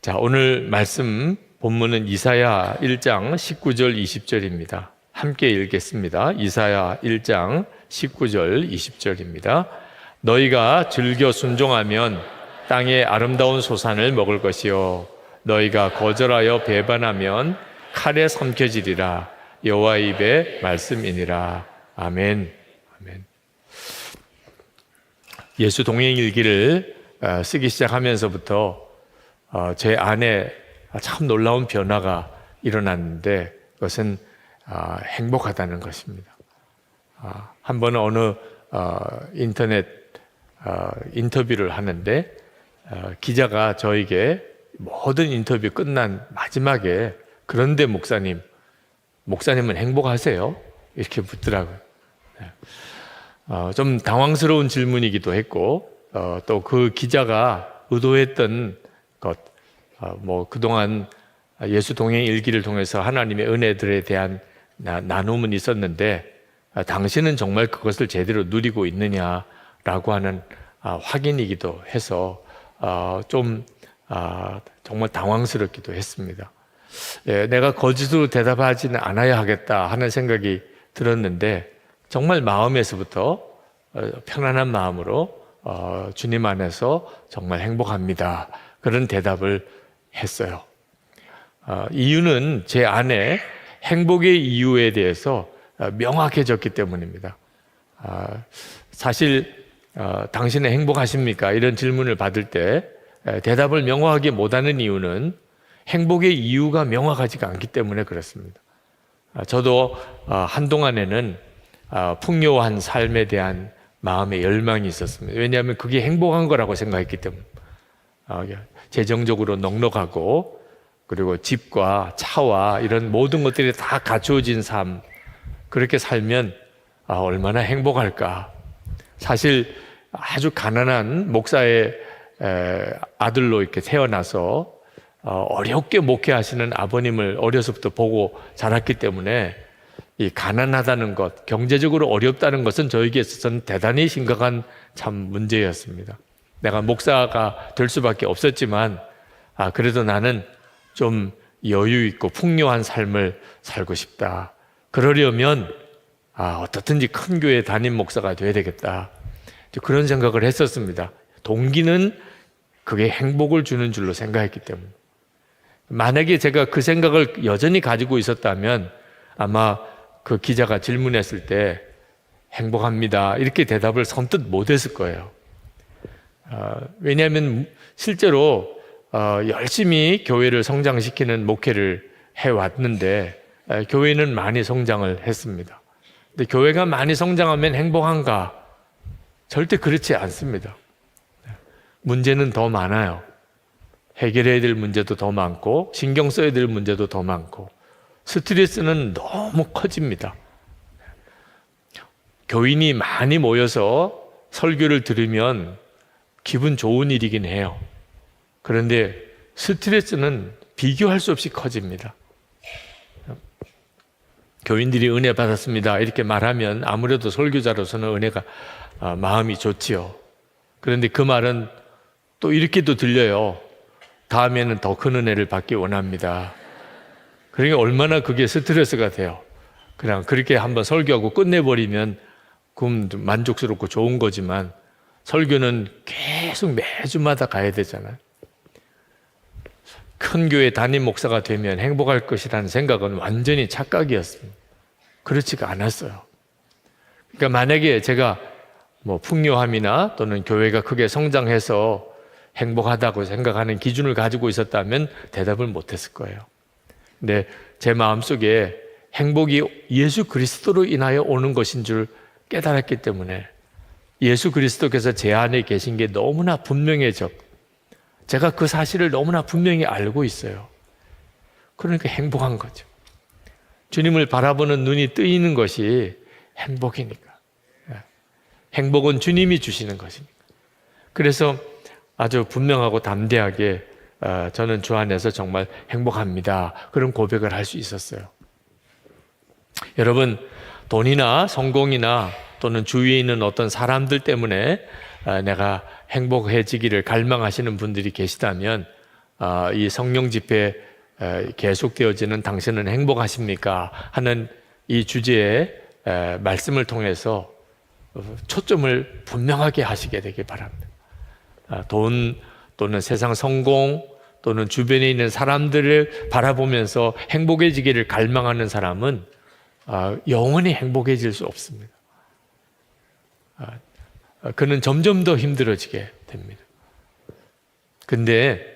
자, 오늘 말씀 본문은 이사야 1장 19절 20절입니다. 함께 읽겠습니다. 이사야 1장 19절 20절입니다. 너희가 즐겨 순종하면 땅의 아름다운 소산을 먹을 것이요 너희가 거절하여 배반하면 칼에 삼켜지리라. 여호와의 입의 말씀이니라. 아멘. 아멘. 예수 동행 일기를 쓰기 시작하면서부터 제 안에 참 놀라운 변화가 일어났는데 그것은 행복하다는 것입니다. 한 번은 어느 인터넷 인터뷰를 하는데 기자가 저에게 모든 인터뷰 끝난 마지막에 그런데 목사님은 행복하세요? 이렇게 묻더라고요. 좀 당황스러운 질문이기도 했고 또 그 기자가 의도했던 것, 그동안 예수 동행 일기를 통해서 하나님의 은혜들에 대한 나눔은 있었는데 당신은 정말 그것을 제대로 누리고 있느냐라고 하는 확인이기도 해서 정말 당황스럽기도 했습니다. 내가 거짓으로 대답하지는 않아야 하겠다 하는 생각이 들었는데 정말 마음에서부터 편안한 마음으로 주님 안에서 정말 행복합니다. 그런 대답을 했어요. 이유는 제 안에 행복의 이유에 대해서 명확해졌기 때문입니다. 사실 당신은 행복하십니까? 이런 질문을 받을 때 대답을 명확하게 못하는 이유는 행복의 이유가 명확하지가 않기 때문에 그렇습니다. 저도 한동안에는 풍요한 삶에 대한 마음의 열망이 있었습니다. 왜냐하면 그게 행복한 거라고 생각했기 때문에. 재정적으로 넉넉하고 그리고 집과 차와 이런 모든 것들이 다 갖추어진 삶, 그렇게 살면 얼마나 행복할까. 사실 아주 가난한 목사의 아들로 이렇게 태어나서 어렵게 목회하시는 아버님을 어려서부터 보고 자랐기 때문에 이 가난하다는 것, 경제적으로 어렵다는 것은 저에게 있어서는 대단히 심각한 참 문제였습니다. 내가 목사가 될 수밖에 없었지만 그래도 나는 좀 여유 있고 풍요한 삶을 살고 싶다. 그러려면 어떻든지 큰 교회 담임 목사가 돼야 되겠다. 그런 생각을 했었습니다. 동기는 그게 행복을 주는 줄로 생각했기 때문에. 만약에 제가 그 생각을 여전히 가지고 있었다면 아마 그 기자가 질문했을 때 행복합니다. 이렇게 대답을 선뜻 못했을 거예요. 왜냐하면 실제로 열심히 교회를 성장시키는 목회를 해왔는데 교회는 많이 성장을 했습니다. 근데 교회가 많이 성장하면 행복한가? 절대 그렇지 않습니다. 문제는 더 많아요. 해결해야 될 문제도 더 많고 신경 써야 될 문제도 더 많고 스트레스는 너무 커집니다. 교인이 많이 모여서 설교를 들으면 기분 좋은 일이긴 해요. 그런데 스트레스는 비교할 수 없이 커집니다. 교인들이 은혜 받았습니다 이렇게 말하면 아무래도 설교자로서는 은혜가 마음이 좋지요. 그런데 그 말은 또 이렇게도 들려요. 다음에는 더 큰 은혜를 받기 원합니다. 그러니까 얼마나 그게 스트레스가 돼요. 그냥 그렇게 한번 설교하고 끝내버리면 그럼 만족스럽고 좋은 거지만 설교는 계속 매주마다 가야 되잖아요. 큰 교회 담임 목사가 되면 행복할 것이라는 생각은 완전히 착각이었습니다. 그렇지가 않았어요. 그러니까 만약에 제가 풍요함이나 또는 교회가 크게 성장해서 행복하다고 생각하는 기준을 가지고 있었다면 대답을 못했을 거예요. 근데 제 마음속에 행복이 예수 그리스도로 인하여 오는 것인 줄 깨달았기 때문에 예수 그리스도께서 제 안에 계신 게 너무나 분명해져. 제가 그 사실을 너무나 분명히 알고 있어요. 그러니까 행복한 거죠. 주님을 바라보는 눈이 뜨이는 것이 행복이니까. 행복은 주님이 주시는 것이니까. 그래서 아주 분명하고 담대하게 저는 주 안에서 정말 행복합니다. 그런 고백을 할 수 있었어요. 여러분, 돈이나 성공이나 또는 주위에 있는 어떤 사람들 때문에 내가 행복해지기를 갈망하시는 분들이 계시다면 이 성령 집회 계속되어지는 당신은 행복하십니까? 하는 이 주제의 말씀을 통해서 초점을 분명하게 하시게 되길 바랍니다. 돈 또는 세상 성공 또는 주변에 있는 사람들을 바라보면서 행복해지기를 갈망하는 사람은 영원히 행복해질 수 없습니다. 그는 점점 더 힘들어지게 됩니다. 근데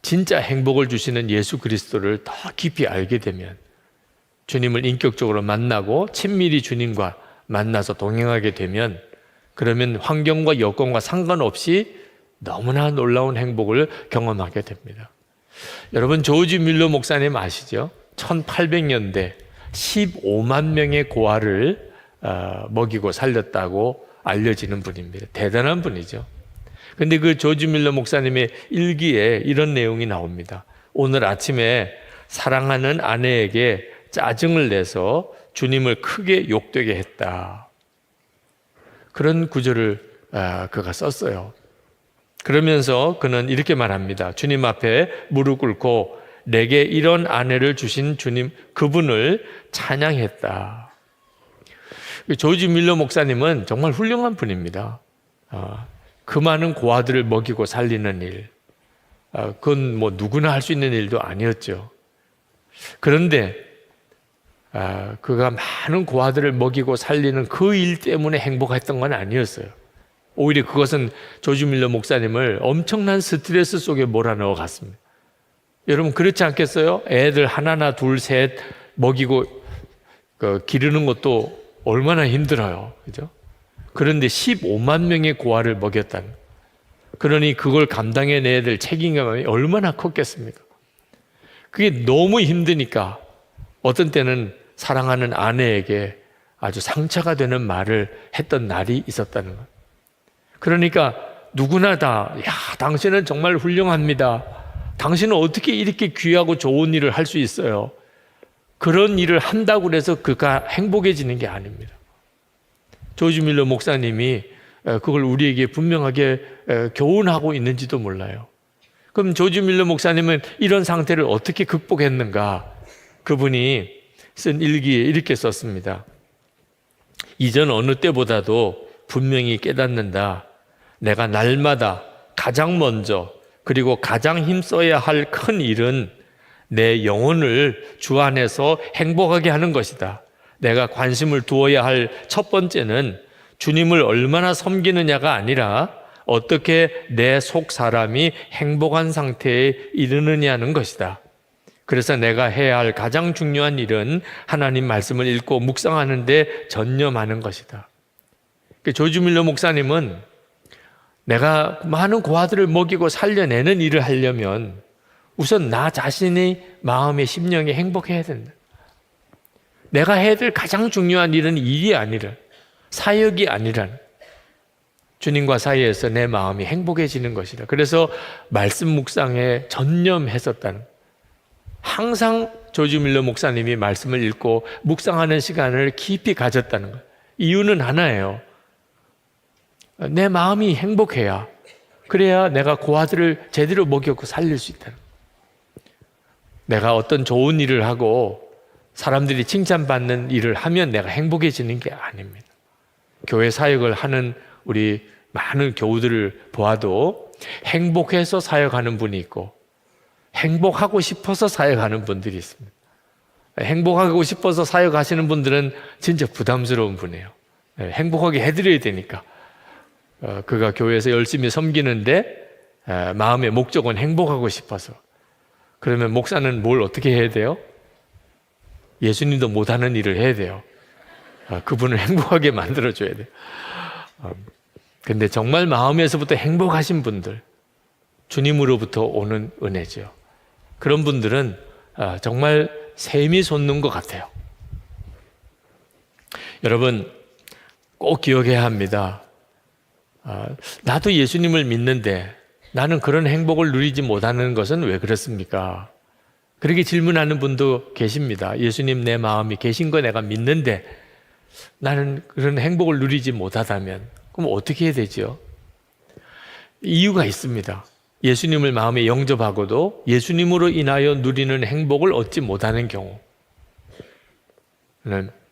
진짜 행복을 주시는 예수 그리스도를 더 깊이 알게 되면, 주님을 인격적으로 만나고 친밀히 주님과 만나서 동행하게 되면, 그러면 환경과 여건과 상관없이 너무나 놀라운 행복을 경험하게 됩니다. 여러분, 조지 뮬러 목사님 아시죠? 1800년대 15만 명의 고아를 먹이고 살렸다고 알려지는 분입니다. 대단한 분이죠. 근데 그 조지 뮬러 목사님의 일기에 이런 내용이 나옵니다. 오늘 아침에 사랑하는 아내에게 짜증을 내서 주님을 크게 욕되게 했다. 그런 구절을 그가 썼어요. 그러면서 그는 이렇게 말합니다. 주님 앞에 무릎 꿇고 내게 이런 아내를 주신 주님, 그분을 찬양했다. 조지 뮬러 목사님은 정말 훌륭한 분입니다. 그 많은 고아들을 먹이고 살리는 일, 그건 뭐 누구나 할 수 있는 일도 아니었죠. 그런데 그가 많은 고아들을 먹이고 살리는 그 일 때문에 행복했던 건 아니었어요. 오히려 그것은 조지 뮬러 목사님을 엄청난 스트레스 속에 몰아넣어 갔습니다. 여러분, 그렇지 않겠어요? 애들 하나나 둘, 셋 먹이고 기르는 것도 얼마나 힘들어요. 그죠? 그런데 15만 명의 고아를 먹였다는, 그러니 그걸 감당해내야 될 책임감이 얼마나 컸겠습니까? 그게 너무 힘드니까 어떤 때는 사랑하는 아내에게 아주 상처가 되는 말을 했던 날이 있었다는 것. 그러니까 누구나 다, 당신은 정말 훌륭합니다. 당신은 어떻게 이렇게 귀하고 좋은 일을 할 수 있어요? 그런 일을 한다고 해서 그가 행복해지는 게 아닙니다. 조지 뮬러 목사님이 그걸 우리에게 분명하게 교훈하고 있는지도 몰라요. 그럼 조지 뮬러 목사님은 이런 상태를 어떻게 극복했는가? 그분이 쓴 일기에 이렇게 썼습니다. 이전 어느 때보다도 분명히 깨닫는다. 내가 날마다 가장 먼저 그리고 가장 힘써야 할 큰 일은 내 영혼을 주 안에서 행복하게 하는 것이다. 내가 관심을 두어야 할 첫 번째는 주님을 얼마나 섬기느냐가 아니라 어떻게 내 속 사람이 행복한 상태에 이르느냐는 것이다. 그래서 내가 해야 할 가장 중요한 일은 하나님 말씀을 읽고 묵상하는 데 전념하는 것이다. 조지 뮬러 목사님은 내가 많은 고아들을 먹이고 살려내는 일을 하려면 우선 나 자신의 마음의 심령이 행복해야 된다. 내가 해야 될 가장 중요한 일은 일이 아니라, 사역이 아니라 주님과 사이에서 내 마음이 행복해지는 것이다. 그래서 말씀 묵상에 전념했었다는, 항상 조지 뮬러 목사님이 말씀을 읽고 묵상하는 시간을 깊이 가졌다는 것. 이유는 하나예요. 내 마음이 행복해야, 그래야 내가 고아들을 제대로 먹였고 살릴 수 있다는 것. 내가 어떤 좋은 일을 하고 사람들이 칭찬받는 일을 하면 내가 행복해지는 게 아닙니다. 교회 사역을 하는 우리 많은 교우들을 보아도 행복해서 사역하는 분이 있고 행복하고 싶어서 사역하는 분들이 있습니다. 행복하고 싶어서 사역하시는 분들은 진짜 부담스러운 분이에요. 행복하게 해드려야 되니까. 그가 교회에서 열심히 섬기는데 마음의 목적은 행복하고 싶어서. 그러면 목사는 뭘 어떻게 해야 돼요? 예수님도 못하는 일을 해야 돼요. 그분을 행복하게 만들어줘야 돼요. 근데 정말 마음에서부터 행복하신 분들, 주님으로부터 오는 은혜죠. 그런 분들은 정말 샘이 솟는 것 같아요. 여러분, 꼭 기억해야 합니다. 나도 예수님을 믿는데 나는 그런 행복을 누리지 못하는 것은 왜 그렇습니까? 그렇게 질문하는 분도 계십니다. 예수님, 내 마음이 계신 거 내가 믿는데 나는 그런 행복을 누리지 못하다면 그럼 어떻게 해야 되죠? 이유가 있습니다. 예수님을 마음에 영접하고도 예수님으로 인하여 누리는 행복을 얻지 못하는 경우는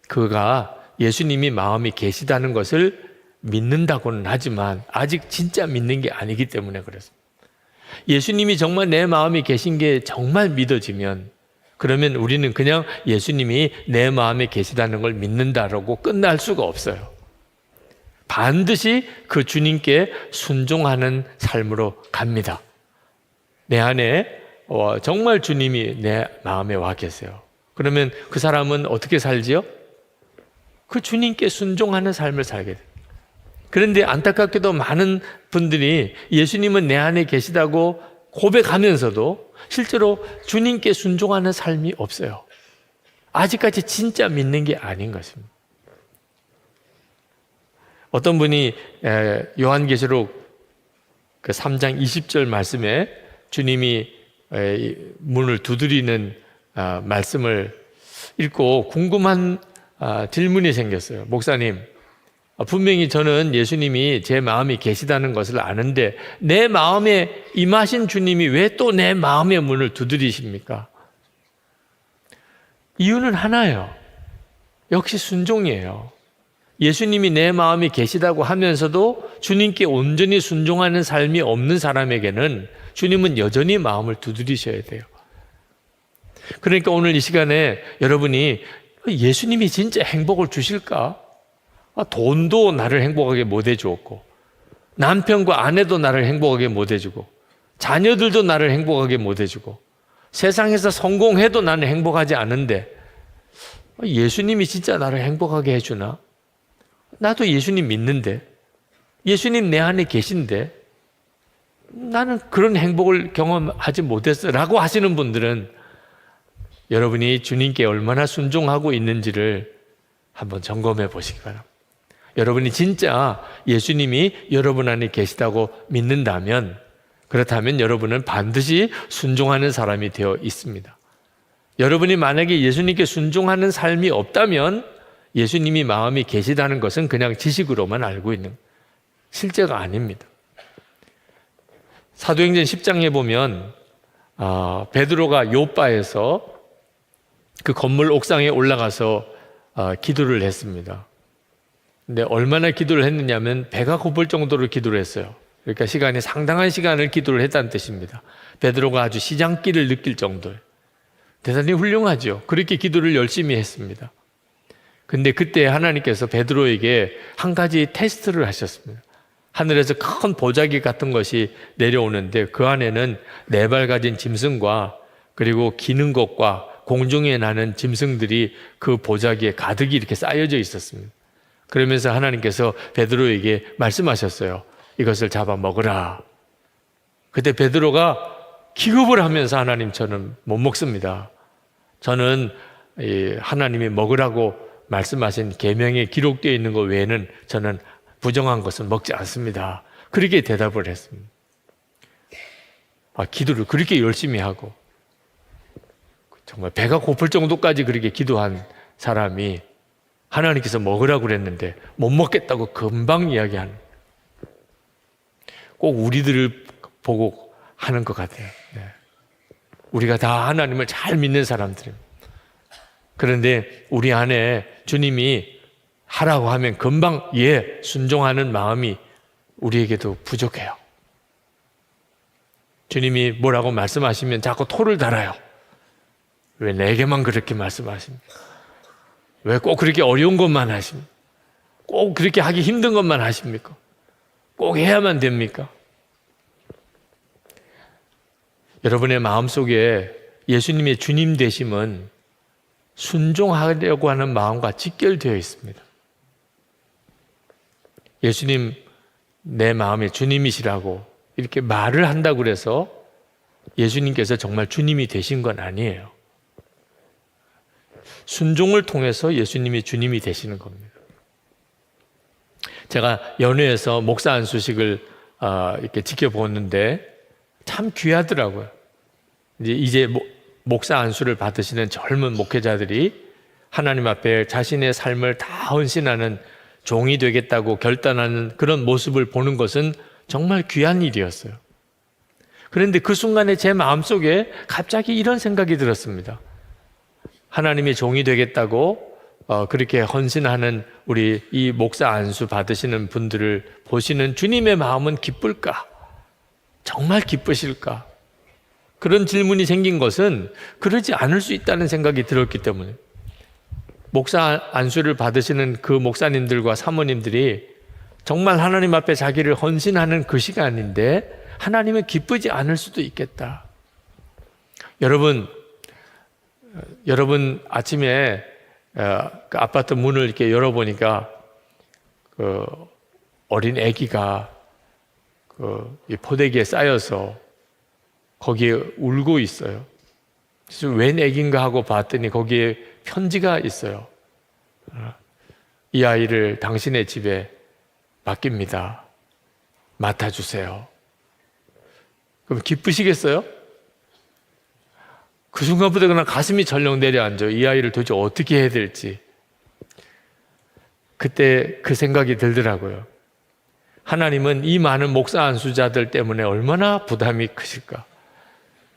그가 예수님이 마음에 계시다는 것을 믿는다고는 하지만 아직 진짜 믿는 게 아니기 때문에 그렇습니다. 예수님이 정말 내 마음에 계신 게 정말 믿어지면 그러면 우리는 그냥 예수님이 내 마음에 계시다는 걸 믿는다라고 끝날 수가 없어요. 반드시 그 주님께 순종하는 삶으로 갑니다. 내 안에 정말 주님이 내 마음에 와 계세요. 그러면 그 사람은 어떻게 살지요? 그 주님께 순종하는 삶을 살게 돼요. 그런데 안타깝게도 많은 분들이 예수님은 내 안에 계시다고 고백하면서도 실제로 주님께 순종하는 삶이 없어요. 아직까지 진짜 믿는 게 아닌 것입니다. 어떤 분이 요한계시록 그 3장 20절 말씀에 주님이 문을 두드리는 말씀을 읽고 궁금한 질문이 생겼어요. 목사님, 분명히 저는 예수님이 제 마음에 계시다는 것을 아는데 내 마음에 임하신 주님이 왜 또 내 마음의 문을 두드리십니까? 이유는 하나예요. 역시 순종이에요. 예수님이 내 마음에 계시다고 하면서도 주님께 온전히 순종하는 삶이 없는 사람에게는 주님은 여전히 마음을 두드리셔야 돼요. 그러니까 오늘 이 시간에 여러분이 예수님이 진짜 행복을 주실까? 돈도 나를 행복하게 못 해주었고 남편과 아내도 나를 행복하게 못 해주고 자녀들도 나를 행복하게 못 해주고 세상에서 성공해도 나는 행복하지 않은데 예수님이 진짜 나를 행복하게 해주나? 나도 예수님 믿는데 예수님 내 안에 계신데 나는 그런 행복을 경험하지 못했어 라고 하시는 분들은 여러분이 주님께 얼마나 순종하고 있는지를 한번 점검해 보시기 바랍니다. 여러분이 진짜 예수님이 여러분 안에 계시다고 믿는다면 그렇다면 여러분은 반드시 순종하는 사람이 되어 있습니다. 여러분이 만약에 예수님께 순종하는 삶이 없다면 예수님이 마음이 계시다는 것은 그냥 지식으로만 알고 있는 실제가 아닙니다. 사도행전 10장에 보면 베드로가 요바에서 그 건물 옥상에 올라가서 기도를 했습니다. 근데 얼마나 기도를 했느냐면 배가 고플 정도로 기도를 했어요. 그러니까 시간이 상당한 시간을 기도를 했다는 뜻입니다. 베드로가 아주 시장기를 느낄 정도예요. 대단히 훌륭하죠. 그렇게 기도를 열심히 했습니다. 근데 그때 하나님께서 베드로에게 한 가지 테스트를 하셨습니다. 하늘에서 큰 보자기 같은 것이 내려오는데 그 안에는 4발 가진 짐승과 그리고 기는 것과 공중에 나는 짐승들이 그 보자기에 가득히 이렇게 쌓여져 있었습니다. 그러면서 하나님께서 베드로에게 말씀하셨어요. 이것을 잡아 먹으라. 그때 베드로가 기겁을 하면서 하나님 저는 못 먹습니다. 저는 하나님이 먹으라고 말씀하신 계명에 기록되어 있는 것 외에는 저는 부정한 것은 먹지 않습니다. 그렇게 대답을 했습니다. 기도를 그렇게 열심히 하고 정말 배가 고플 정도까지 그렇게 기도한 사람이 하나님께서 먹으라고 그랬는데 못 먹겠다고 금방 이야기하는 꼭 우리들을 보고 하는 것 같아요. 네. 우리가 다 하나님을 잘 믿는 사람들입니다. 그런데 우리 안에 주님이 하라고 하면 금방 순종하는 마음이 우리에게도 부족해요. 주님이 뭐라고 말씀하시면 자꾸 토를 달아요. 왜 내게만 그렇게 말씀하십니까? 왜 꼭 그렇게 어려운 것만 하십니까? 꼭 그렇게 하기 힘든 것만 하십니까? 꼭 해야만 됩니까? 여러분의 마음속에 예수님의 주님 되심은 순종하려고 하는 마음과 직결되어 있습니다. 예수님 내 마음의 주님이시라고 이렇게 말을 한다고 그래서 예수님께서 정말 주님이 되신 건 아니에요. 순종을 통해서 예수님이 주님이 되시는 겁니다. 제가 연회에서 목사 안수식을 이렇게 지켜보는데 참 귀하더라고요. 이제 목사 안수를 받으시는 젊은 목회자들이 하나님 앞에 자신의 삶을 다 헌신하는 종이 되겠다고 결단하는 그런 모습을 보는 것은 정말 귀한 일이었어요. 그런데 그 순간에 제 마음속에 갑자기 이런 생각이 들었습니다. 하나님의 종이 되겠다고 그렇게 헌신하는 우리 이 목사 안수 받으시는 분들을 보시는 주님의 마음은 기쁠까? 정말 기쁘실까? 그런 질문이 생긴 것은 그러지 않을 수 있다는 생각이 들었기 때문에, 목사 안수를 받으시는 그 목사님들과 사모님들이 정말 하나님 앞에 자기를 헌신하는 그 시간인데 하나님은 기쁘지 않을 수도 있겠다. 여러분 아침에 그 아파트 문을 이렇게 열어보니까 그 어린 아기가 이 포대기에 쌓여서 거기에 울고 있어요. 그래서 웬 아기인가 하고 봤더니 거기에 편지가 있어요. 이 아이를 당신의 집에 맡깁니다. 맡아주세요. 그럼 기쁘시겠어요? 그 순간부터 그냥 가슴이 절렁 내려앉아요. 이 아이를 도대체 어떻게 해야 될지. 그때 그 생각이 들더라고요. 하나님은 이 많은 목사 안수자들 때문에 얼마나 부담이 크실까?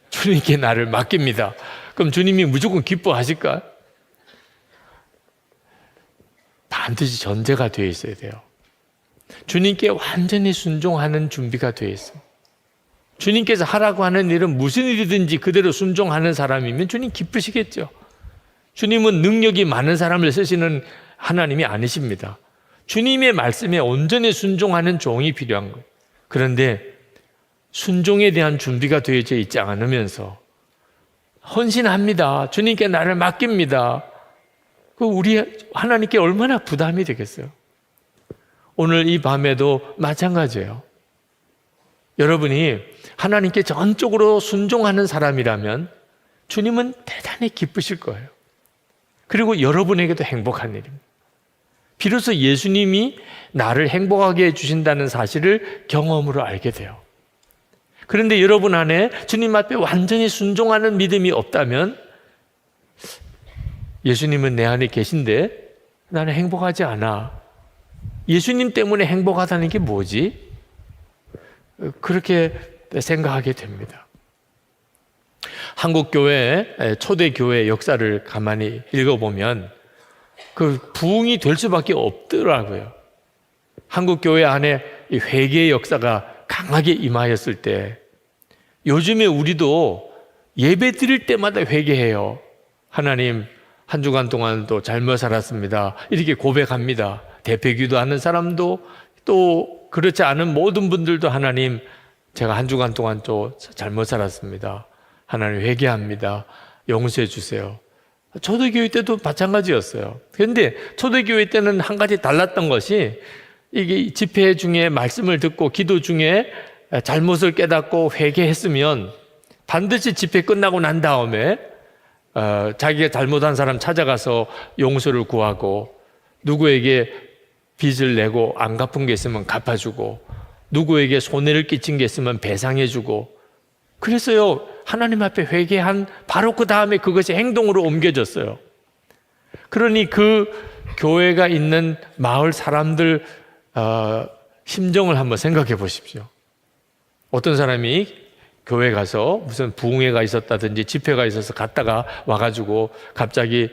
주님께 나를 맡깁니다. 그럼 주님이 무조건 기뻐하실까? 반드시 전제가 되어 있어야 돼요. 주님께 완전히 순종하는 준비가 되어 있어요. 주님께서 하라고 하는 일은 무슨 일이든지 그대로 순종하는 사람이면 주님 기쁘시겠죠. 주님은 능력이 많은 사람을 쓰시는 하나님이 아니십니다. 주님의 말씀에 온전히 순종하는 종이 필요한 거예요. 그런데 순종에 대한 준비가 되어져 있지 않으면서 헌신합니다. 주님께 나를 맡깁니다. 우리 하나님께 얼마나 부담이 되겠어요. 오늘 이 밤에도 마찬가지예요. 여러분이 하나님께 전적으로 순종하는 사람이라면 주님은 대단히 기쁘실 거예요. 그리고 여러분에게도 행복한 일입니다. 비로소 예수님이 나를 행복하게 해주신다는 사실을 경험으로 알게 돼요. 그런데 여러분 안에 주님 앞에 완전히 순종하는 믿음이 없다면 예수님은 내 안에 계신데 나는 행복하지 않아. 예수님 때문에 행복하다는 게 뭐지? 그렇게 생각하게 됩니다. 한국교회, 초대교회 역사를 가만히 읽어보면 그 부흥이 될 수밖에 없더라고요. 한국교회 안에 이 회개의 역사가 강하게 임하였을 때, 요즘에 우리도 예배 드릴 때마다 회개해요. 하나님, 한 주간 동안 또 잘못 살았습니다. 이렇게 고백합니다. 대표기도 하는 사람도 또 그렇지 않은 모든 분들도 하나님, 제가 한 주간 동안 또 잘못 살았습니다. 하나님 회개합니다. 용서해 주세요. 초대교회 때도 마찬가지였어요. 그런데 초대교회 때는 한 가지 달랐던 것이, 이게 집회 중에 말씀을 듣고 기도 중에 잘못을 깨닫고 회개했으면 반드시 집회 끝나고 난 다음에 자기가 잘못한 사람 찾아가서 용서를 구하고, 누구에게 빚을 내고 안 갚은 게 있으면 갚아주고, 누구에게 손해를 끼친 게 있으면 배상해주고, 그래서요 하나님 앞에 회개한 바로 그 다음에 그것이 행동으로 옮겨졌어요. 그러니 그 교회가 있는 마을 사람들 심정을 한번 생각해 보십시오. 어떤 사람이 교회 가서 무슨 부흥회가 있었다든지 집회가 있어서 갔다가 와가지고 갑자기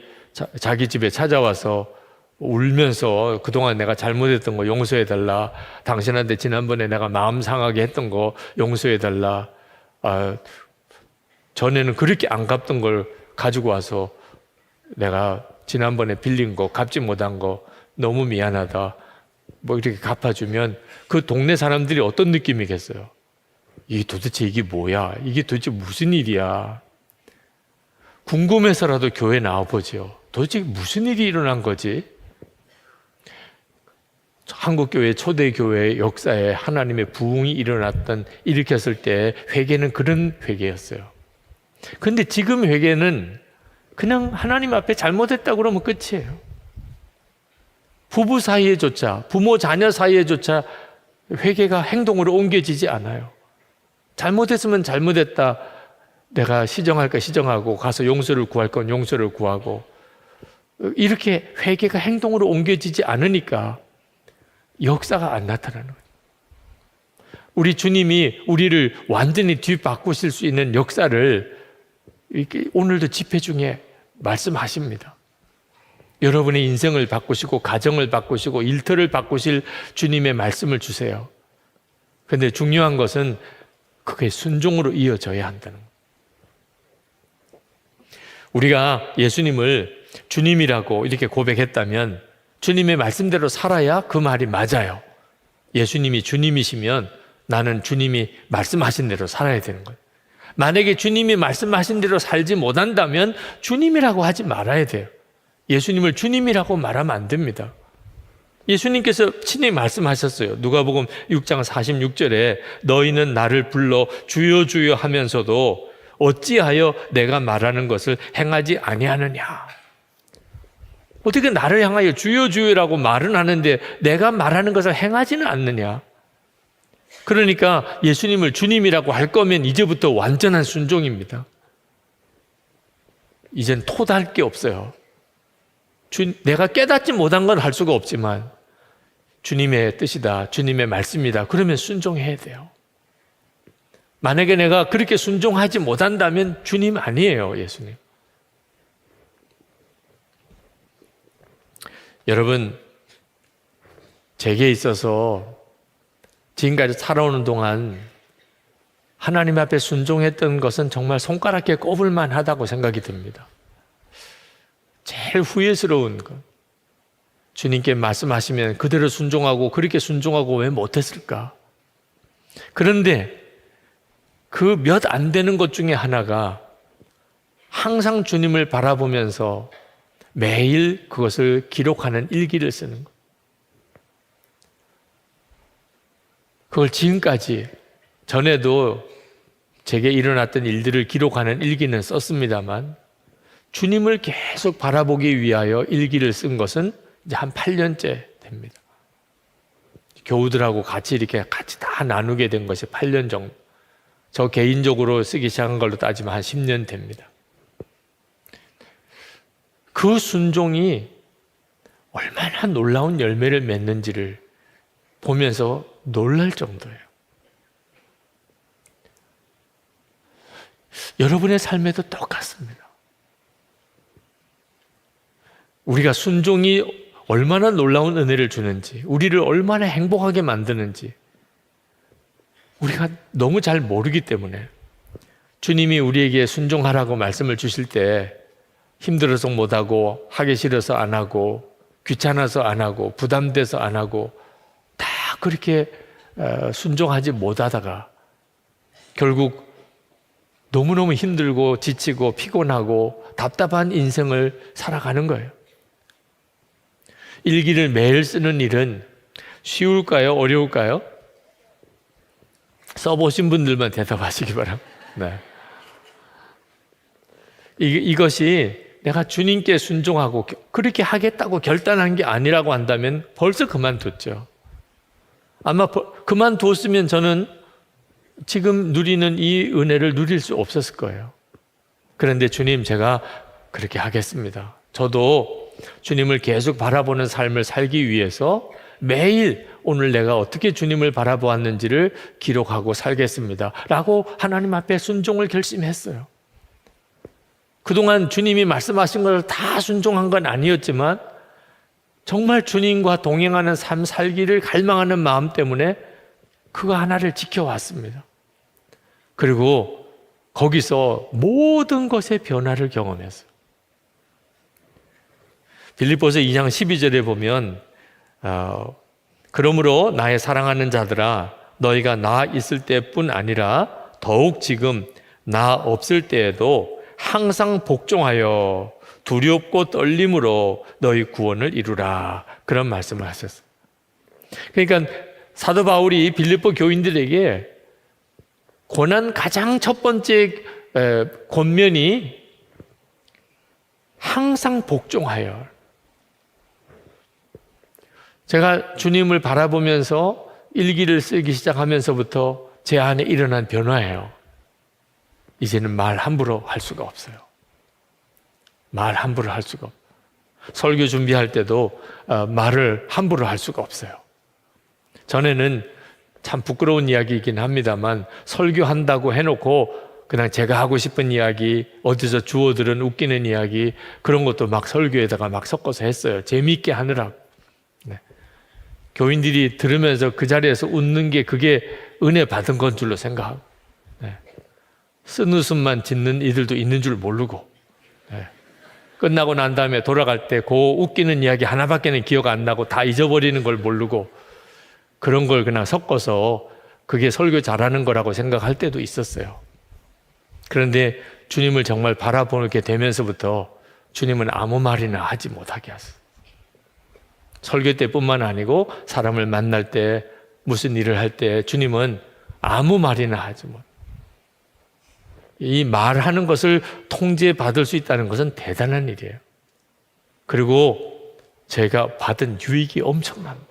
자기 집에 찾아와서 울면서 그동안 내가 잘못했던 거 용서해달라, 당신한테 지난번에 내가 마음 상하게 했던 거 용서해달라, 전에는 그렇게 안 갚던 걸 가지고 와서 내가 지난번에 빌린 거 갚지 못한 거 너무 미안하다, 뭐 이렇게 갚아주면 그 동네 사람들이 어떤 느낌이겠어요? 도대체 이게 뭐야? 이게 도대체 무슨 일이야? 궁금해서라도 교회 나와보죠. 도대체 무슨 일이 일어난 거지? 한국교회 초대교회 역사에 하나님의 부흥이 일으켰을 때 회개는 그런 회개였어요. 그런데 지금 회개는 그냥 하나님 앞에 잘못했다고 그러면 끝이에요. 부부 사이에조차, 부모 자녀 사이에조차 회개가 행동으로 옮겨지지 않아요. 잘못했으면 잘못했다, 내가 시정할 거 시정하고 가서 용서를 구할 건 용서를 구하고, 이렇게 회개가 행동으로 옮겨지지 않으니까 역사가 안 나타나는 거예요. 우리 주님이 우리를 완전히 뒤바꾸실 수 있는 역사를 이렇게 오늘도 집회 중에 말씀하십니다. 여러분의 인생을 바꾸시고 가정을 바꾸시고 일터를 바꾸실 주님의 말씀을 주세요. 그런데 중요한 것은 그게 순종으로 이어져야 한다는 거예요. 우리가 예수님을 주님이라고 이렇게 고백했다면 주님의 말씀대로 살아야 그 말이 맞아요. 예수님이 주님이시면 나는 주님이 말씀하신 대로 살아야 되는 거예요. 만약에 주님이 말씀하신 대로 살지 못한다면 주님이라고 하지 말아야 돼요. 예수님을 주님이라고 말하면 안 됩니다. 예수님께서 친히 말씀하셨어요. 누가복음 6장 46절에 너희는 나를 불러 주여 주여 하면서도 어찌하여 내가 말하는 것을 행하지 아니하느냐. 어떻게 나를 향하여 주여 주여라고 말은 하는데 내가 말하는 것을 행하지는 않느냐. 그러니까 예수님을 주님이라고 할 거면 이제부터 완전한 순종입니다. 이젠 토달 게 없어요. 내가 깨닫지 못한 건 할 수가 없지만 주님의 뜻이다, 주님의 말씀이다, 그러면 순종해야 돼요. 만약에 내가 그렇게 순종하지 못한다면 주님 아니에요, 예수님. 여러분, 제게 있어서 지금까지 살아오는 동안 하나님 앞에 순종했던 것은 정말 손가락에 꼽을 만하다고 생각이 듭니다. 제일 후회스러운 것, 주님께 말씀하시면 그대로 순종하고 그렇게 순종하고 왜 못했을까? 그런데 그 몇 안 되는 것 중에 하나가 항상 주님을 바라보면서 매일 그것을 기록하는 일기를 쓰는 것. 그걸 지금까지 전에도 제게 일어났던 일들을 기록하는 일기는 썼습니다만 주님을 계속 바라보기 위하여 일기를 쓴 것은 이제 한 8년째 됩니다. 교우들하고 같이 이렇게 같이 다 나누게 된 것이 8년 정도. 저 개인적으로 쓰기 시작한 걸로 따지면 한 10년 됩니다. 그 순종이 얼마나 놀라운 열매를 맺는지를 보면서 놀랄 정도예요. 여러분의 삶에도 똑같습니다. 우리가 순종이 얼마나 놀라운 은혜를 주는지, 우리를 얼마나 행복하게 만드는지 우리가 너무 잘 모르기 때문에 주님이 우리에게 순종하라고 말씀을 주실 때 힘들어서 못하고 하기 싫어서 안 하고 귀찮아서 안 하고 부담돼서 안 하고 다 그렇게 순종하지 못하다가 결국 너무너무 힘들고 지치고 피곤하고 답답한 인생을 살아가는 거예요. 일기를 매일 쓰는 일은 쉬울까요? 어려울까요? 써보신 분들만 대답하시기 바랍니다. 네. 이것이 내가 주님께 순종하고 그렇게 하겠다고 결단한 게 아니라고 한다면 벌써 그만뒀죠. 아마 그만뒀으면 저는 지금 누리는 이 은혜를 누릴 수 없었을 거예요. 그런데 주님, 제가 그렇게 하겠습니다. 저도 주님을 계속 바라보는 삶을 살기 위해서 매일 오늘 내가 어떻게 주님을 바라보았는지를 기록하고 살겠습니다. 라고 하나님 앞에 순종을 결심했어요. 그동안 주님이 말씀하신 걸 다 순종한 건 아니었지만 정말 주님과 동행하는 삶 살기를 갈망하는 마음 때문에 그거 하나를 지켜왔습니다. 그리고 거기서 모든 것의 변화를 경험했어요. 빌립보서 2장 12절에 보면 그러므로 나의 사랑하는 자들아 너희가 나 있을 때뿐 아니라 더욱 지금 나 없을 때에도 항상 복종하여 두렵고 떨림으로 너희 구원을 이루라. 그런 말씀을 하셨어요. 그러니까 사도 바울이 빌립보 교인들에게 권한 가장 첫 번째 권면이 항상 복종하여. 제가 주님을 바라보면서 일기를 쓰기 시작하면서부터 제 안에 일어난 변화예요. 이제는 말 함부로 할 수가 없어요. 말 함부로 할 수가 없어요. 설교 준비할 때도 말을 함부로 할 수가 없어요. 전에는 참 부끄러운 이야기이긴 합니다만 설교한다고 해놓고 그냥 제가 하고 싶은 이야기, 어디서 주워들은 웃기는 이야기 그런 것도 막 설교에다가 막 섞어서 했어요. 재미있게 하느라고. 네. 교인들이 들으면서 그 자리에서 웃는 게 그게 은혜 받은 건 줄로 생각하고 네. 쓴웃음만 짓는 이들도 있는 줄 모르고 네. 끝나고 난 다음에 돌아갈 때 그 웃기는 이야기 하나밖에는 기억 안 나고 다 잊어버리는 걸 모르고 그런 걸 그냥 섞어서 그게 설교 잘하는 거라고 생각할 때도 있었어요. 그런데 주님을 정말 바라보게 되면서부터 주님은 아무 말이나 하지 못하게 하셨어요. 설교 때뿐만 아니고 사람을 만날 때 무슨 일을 할 때 주님은 아무 말이나 하지 못. 이 말하는 것을 통제받을 수 있다는 것은 대단한 일이에요. 그리고 제가 받은 유익이 엄청납니다.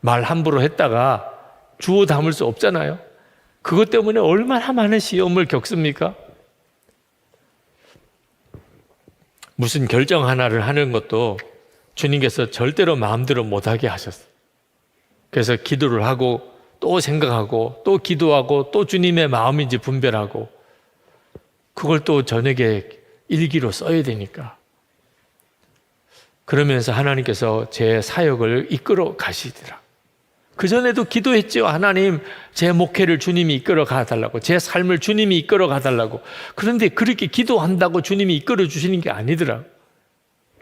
말 함부로 했다가 주워 담을 수 없잖아요. 그것 때문에 얼마나 많은 시험을 겪습니까? 무슨 결정 하나를 하는 것도 주님께서 절대로 마음대로 못하게 하셨어요. 그래서 기도를 하고 또 생각하고 또 기도하고 또 주님의 마음인지 분별하고 그걸 또 저녁에 일기로 써야 되니까. 그러면서 하나님께서 제 사역을 이끌어 가시더라. 그전에도 기도했죠. 하나님, 제 목회를 주님이 이끌어 가달라고, 제 삶을 주님이 이끌어 가달라고. 그런데 그렇게 기도한다고 주님이 이끌어 주시는 게 아니더라.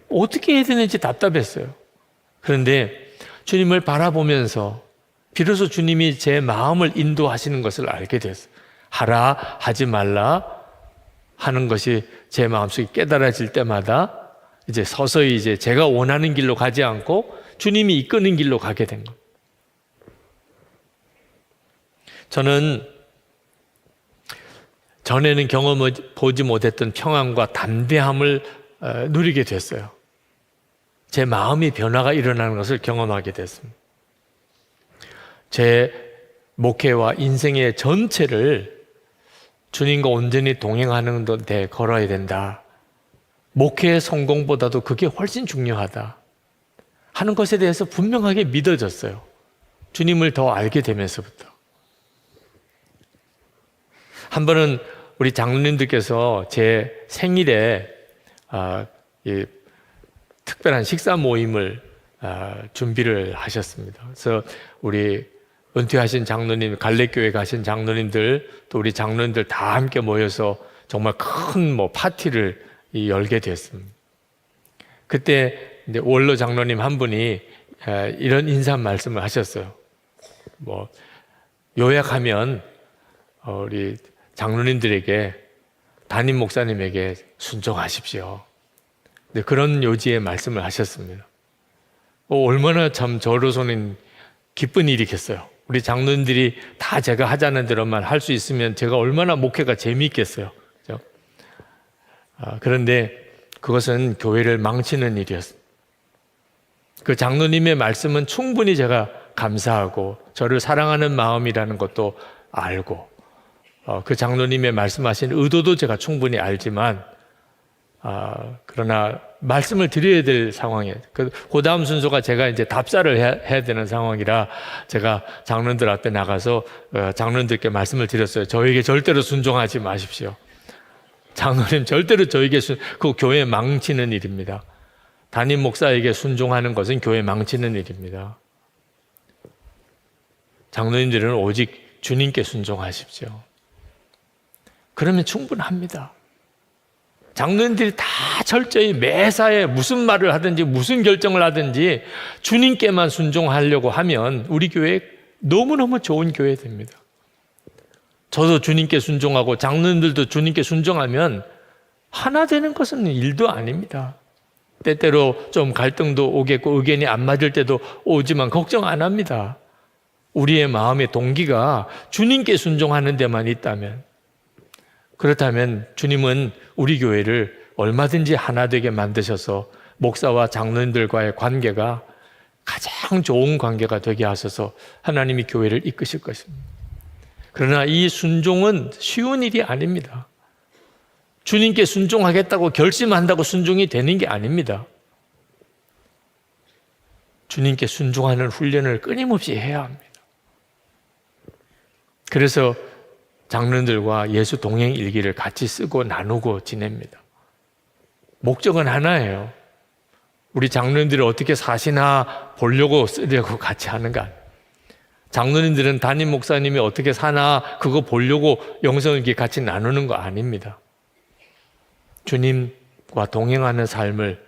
어떻게 해야 되는지 답답했어요. 그런데 주님을 바라보면서 비로소 주님이 제 마음을 인도하시는 것을 알게 됐어요. 하라, 하지 말라 하는 것이 제 마음속에 깨달아질 때마다 이제 서서히 이제 제가 원하는 길로 가지 않고 주님이 이끄는 길로 가게 된 거예요. 저는 전에는 경험해보지 못했던 평안과 담대함을 누리게 됐어요. 제 마음의 변화가 일어나는 것을 경험하게 됐습니다. 제 목회와 인생의 전체를 주님과 온전히 동행하는 데 걸어야 된다. 목회의 성공보다도 그게 훨씬 중요하다 하는 것에 대해서 분명하게 믿어졌어요. 주님을 더 알게 되면서부터. 한 번은 우리 장로님들께서 제 생일에 특별한 식사 모임을 준비를 하셨습니다. 그래서 우리 은퇴하신 장로님, 갈래교회 가신 장로님들, 또 우리 장로님들 다 함께 모여서 정말 큰 파티를 열게 됐습니다. 그때 이제 원로 장로님 한 분이 이런 인사 말씀을 하셨어요. 요약하면 우리 장로님들에게 담임 목사님에게 순종하십시오. 네, 그런 요지의 말씀을 하셨습니다. 얼마나 참 저로서는 기쁜 일이겠어요. 우리 장로님들이 다 제가 하자는 대로만 할 수 있으면 제가 얼마나 목회가 재미있겠어요. 그렇죠? 그런데 그것은 교회를 망치는 일이었습니다. 그 장로님의 말씀은 충분히 제가 감사하고 저를 사랑하는 마음이라는 것도 알고 그 장로님의 말씀하신 의도도 제가 충분히 알지만 그러나 말씀을 드려야 될 상황이에요. 그 다음 순서가 제가 이제 답사를 해야 되는 상황이라 제가 장로님들 앞에 나가서 장로님들께 말씀을 드렸어요. 저에게 절대로 순종하지 마십시오. 장로님 절대로 저에게 그 교회 망치는 일입니다. 담임 목사에게 순종하는 것은 교회 망치는 일입니다. 장로님들은 오직 주님께 순종하십시오. 그러면 충분합니다. 장로님들이 다 철저히 매사에 무슨 말을 하든지 무슨 결정을 하든지 주님께만 순종하려고 하면 우리 교회 너무너무 좋은 교회 됩니다. 저도 주님께 순종하고 장로님들도 주님께 순종하면 하나 되는 것은 일도 아닙니다. 때때로 좀 갈등도 오겠고 의견이 안 맞을 때도 오지만 걱정 안 합니다. 우리의 마음의 동기가 주님께 순종하는 데만 있다면, 그렇다면 주님은 우리 교회를 얼마든지 하나 되게 만드셔서 목사와 장로님들과의 관계가 가장 좋은 관계가 되게 하셔서 하나님이 교회를 이끄실 것입니다. 그러나 이 순종은 쉬운 일이 아닙니다. 주님께 순종하겠다고 결심한다고 순종이 되는 게 아닙니다. 주님께 순종하는 훈련을 끊임없이 해야 합니다. 그래서 장로들과 예수 동행 일기를 같이 쓰고 나누고 지냅니다. 목적은 하나예요. 우리 장로님들이 어떻게 사시나 보려고 쓰려고 같이 하는 거 아니에요. 장로님들은 담임 목사님이 어떻게 사나 그거 보려고 영성일기 같이 나누는 거 아닙니다. 주님과 동행하는 삶을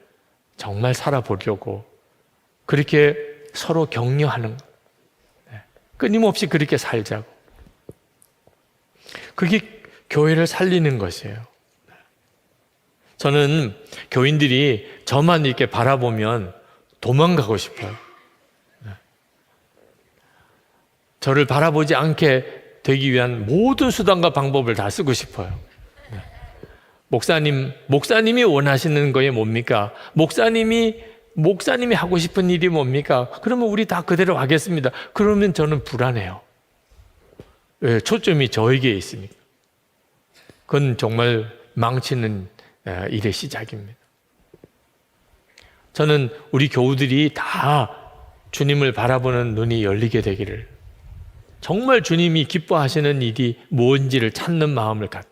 정말 살아보려고 그렇게 서로 격려하는 거. 끊임없이 그렇게 살자고. 그게 교회를 살리는 것이에요. 저는 교인들이 저만 이렇게 바라보면 도망가고 싶어요. 저를 바라보지 않게 되기 위한 모든 수단과 방법을 다 쓰고 싶어요. 목사님이 원하시는 거에 뭡니까? 목사님이 하고 싶은 일이 뭡니까? 그러면 우리 다 그대로 하겠습니다. 그러면 저는 불안해요. 왜? 초점이 저에게 있으니까. 그건 정말 망치는 일의 시작입니다. 저는 우리 교우들이 다 주님을 바라보는 눈이 열리게 되기를, 정말 주님이 기뻐하시는 일이 뭔지를 찾는 마음을 갖다.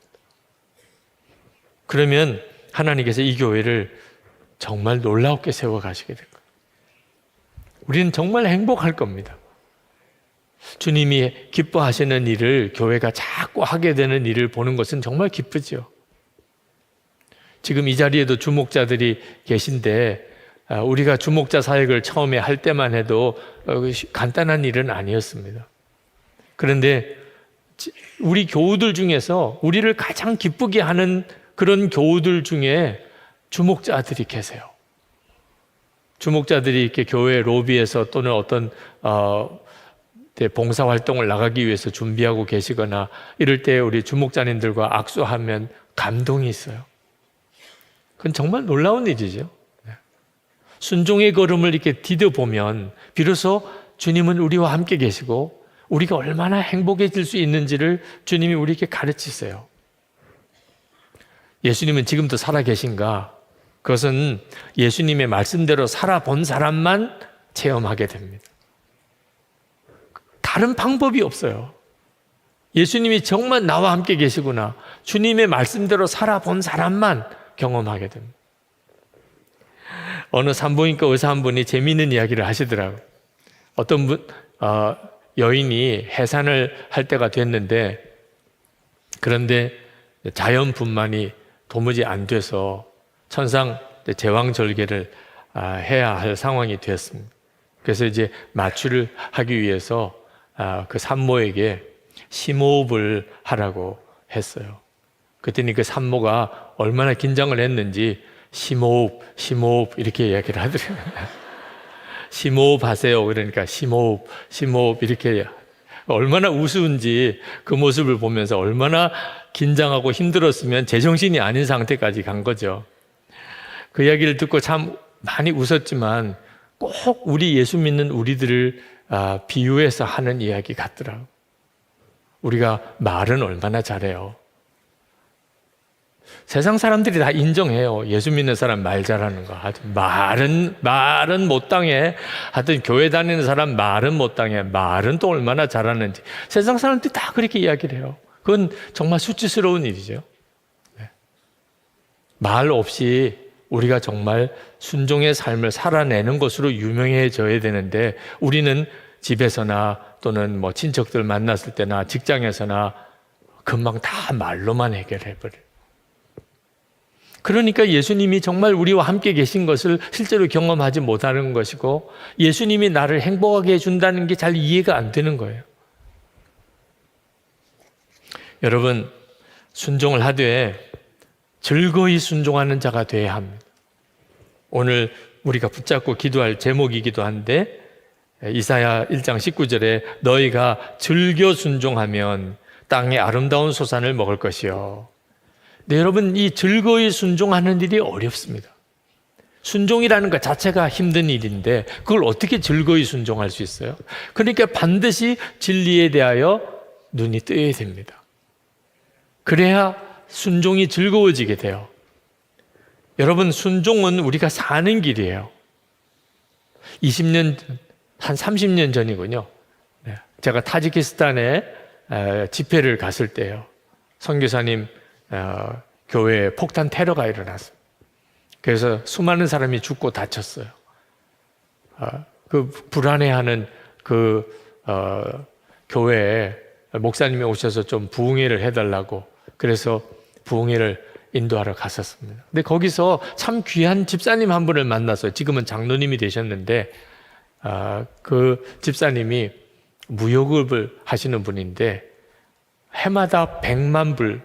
그러면 하나님께서 이 교회를 정말 놀랍게 세워가시게 될 거예요. 우리는 정말 행복할 겁니다. 주님이 기뻐하시는 일을 교회가 자꾸 하게 되는 일을 보는 것은 정말 기쁘죠. 지금 이 자리에도 주목자들이 계신데 우리가 주목자 사역을 처음에 할 때만 해도 간단한 일은 아니었습니다. 그런데 우리 교우들 중에서 우리를 가장 기쁘게 하는 그런 교우들 중에 주목자들이 계세요. 주목자들이 이렇게 교회 로비에서 또는 어떤 봉사활동을 나가기 위해서 준비하고 계시거나 이럴 때 우리 주목자님들과 악수하면 감동이 있어요. 그건 정말 놀라운 일이죠. 순종의 걸음을 이렇게 디뎌보면 비로소 주님은 우리와 함께 계시고 우리가 얼마나 행복해질 수 있는지를 주님이 우리에게 가르치세요. 예수님은 지금도 살아계신가? 그것은 예수님의 말씀대로 살아본 사람만 체험하게 됩니다. 다른 방법이 없어요. 예수님이 정말 나와 함께 계시구나, 주님의 말씀대로 살아본 사람만 경험하게 됩니다. 어느 산부인과 의사 한 분이 재미있는 이야기를 하시더라고요. 어떤 여인이 해산을 할 때가 됐는데, 그런데 자연분만이 도무지 안 돼서 천상 제왕절개를 해야 할 상황이 되었습니다. 그래서 이제 마취를 하기 위해서 그 산모에게 심호흡을 하라고 했어요. 그랬더니 그 산모가 얼마나 긴장을 했는지 심호흡 이렇게 이야기를 하더라고요. 심호흡 하세요. 그러니까 심호흡 이렇게, 얼마나 우스운지 그 모습을 보면서 얼마나 긴장하고 힘들었으면 제정신이 아닌 상태까지 간 거죠. 그 이야기를 듣고 참 많이 웃었지만 꼭 우리 예수 믿는 우리들을 비유해서 하는 이야기 같더라고요. 우리가 말은 얼마나 잘해요. 세상 사람들이 다 인정해요. 예수 믿는 사람 말 잘하는 거. 말은 못 당해. 하여튼 교회 다니는 사람 말은 못 당해. 말은 또 얼마나 잘하는지. 세상 사람들이 다 그렇게 이야기를 해요. 그건 정말 수치스러운 일이죠. 말 없이 우리가 정말 순종의 삶을 살아내는 것으로 유명해져야 되는데, 우리는 집에서나 또는 뭐 친척들 만났을 때나 직장에서나 금방 다 말로만 해결해버려요. 그러니까 예수님이 정말 우리와 함께 계신 것을 실제로 경험하지 못하는 것이고, 예수님이 나를 행복하게 해준다는 게 잘 이해가 안 되는 거예요. 여러분, 순종을 하되 즐거이 순종하는 자가 되어야 합니다. 오늘 우리가 붙잡고 기도할 제목이기도 한데, 이사야 1장 19절에 너희가 즐겨 순종하면 땅의 아름다운 소산을 먹을 것이요. 네, 여러분, 이 즐거이 순종하는 일이 어렵습니다. 순종이라는 것 자체가 힘든 일인데 그걸 어떻게 즐거이 순종할 수 있어요? 그러니까 반드시 진리에 대하여 눈이 뜨여야 됩니다. 그래야 순종이 즐거워지게 돼요. 여러분, 순종은 우리가 사는 길이에요. 20년, 한 30년 전이군요. 제가 타지키스탄에 집회를 갔을 때요. 선교사님 교회에 폭탄 테러가 일어났어요. 그래서 수많은 사람이 죽고 다쳤어요. 그 불안해하는 교회에 목사님이 오셔서 좀 부흥회를 해달라고, 그래서 부흥회를 인도하러 갔었습니다. 근데 거기서 참 귀한 집사님 한 분을 만났어요. 지금은 장로님이 되셨는데 그 집사님이 무역업을 하시는 분인데 해마다 100만 불,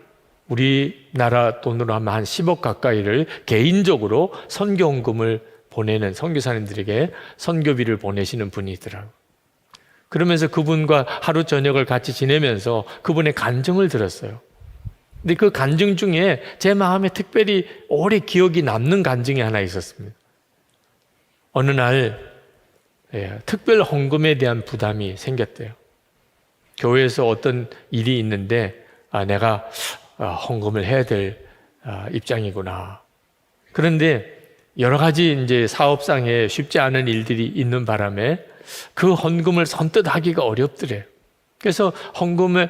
우리나라 돈으로 하면 한 10억 가까이를 개인적으로 선교헌금을 보내는, 선교사님들에게 선교비를 보내시는 분이더라고요. 그러면서 그분과 하루 저녁을 같이 지내면서 그분의 간증을 들었어요. 근데 그 간증 중에 제 마음에 특별히 오래 기억이 남는 간증이 하나 있었습니다. 어느 날 특별 헌금에 대한 부담이 생겼대요. 교회에서 어떤 일이 있는데 내가 헌금을 해야 될 입장이구나. 그런데 여러 가지 이제 사업상에 쉽지 않은 일들이 있는 바람에 그 헌금을 선뜻 하기가 어렵더래요. 그래서 헌금을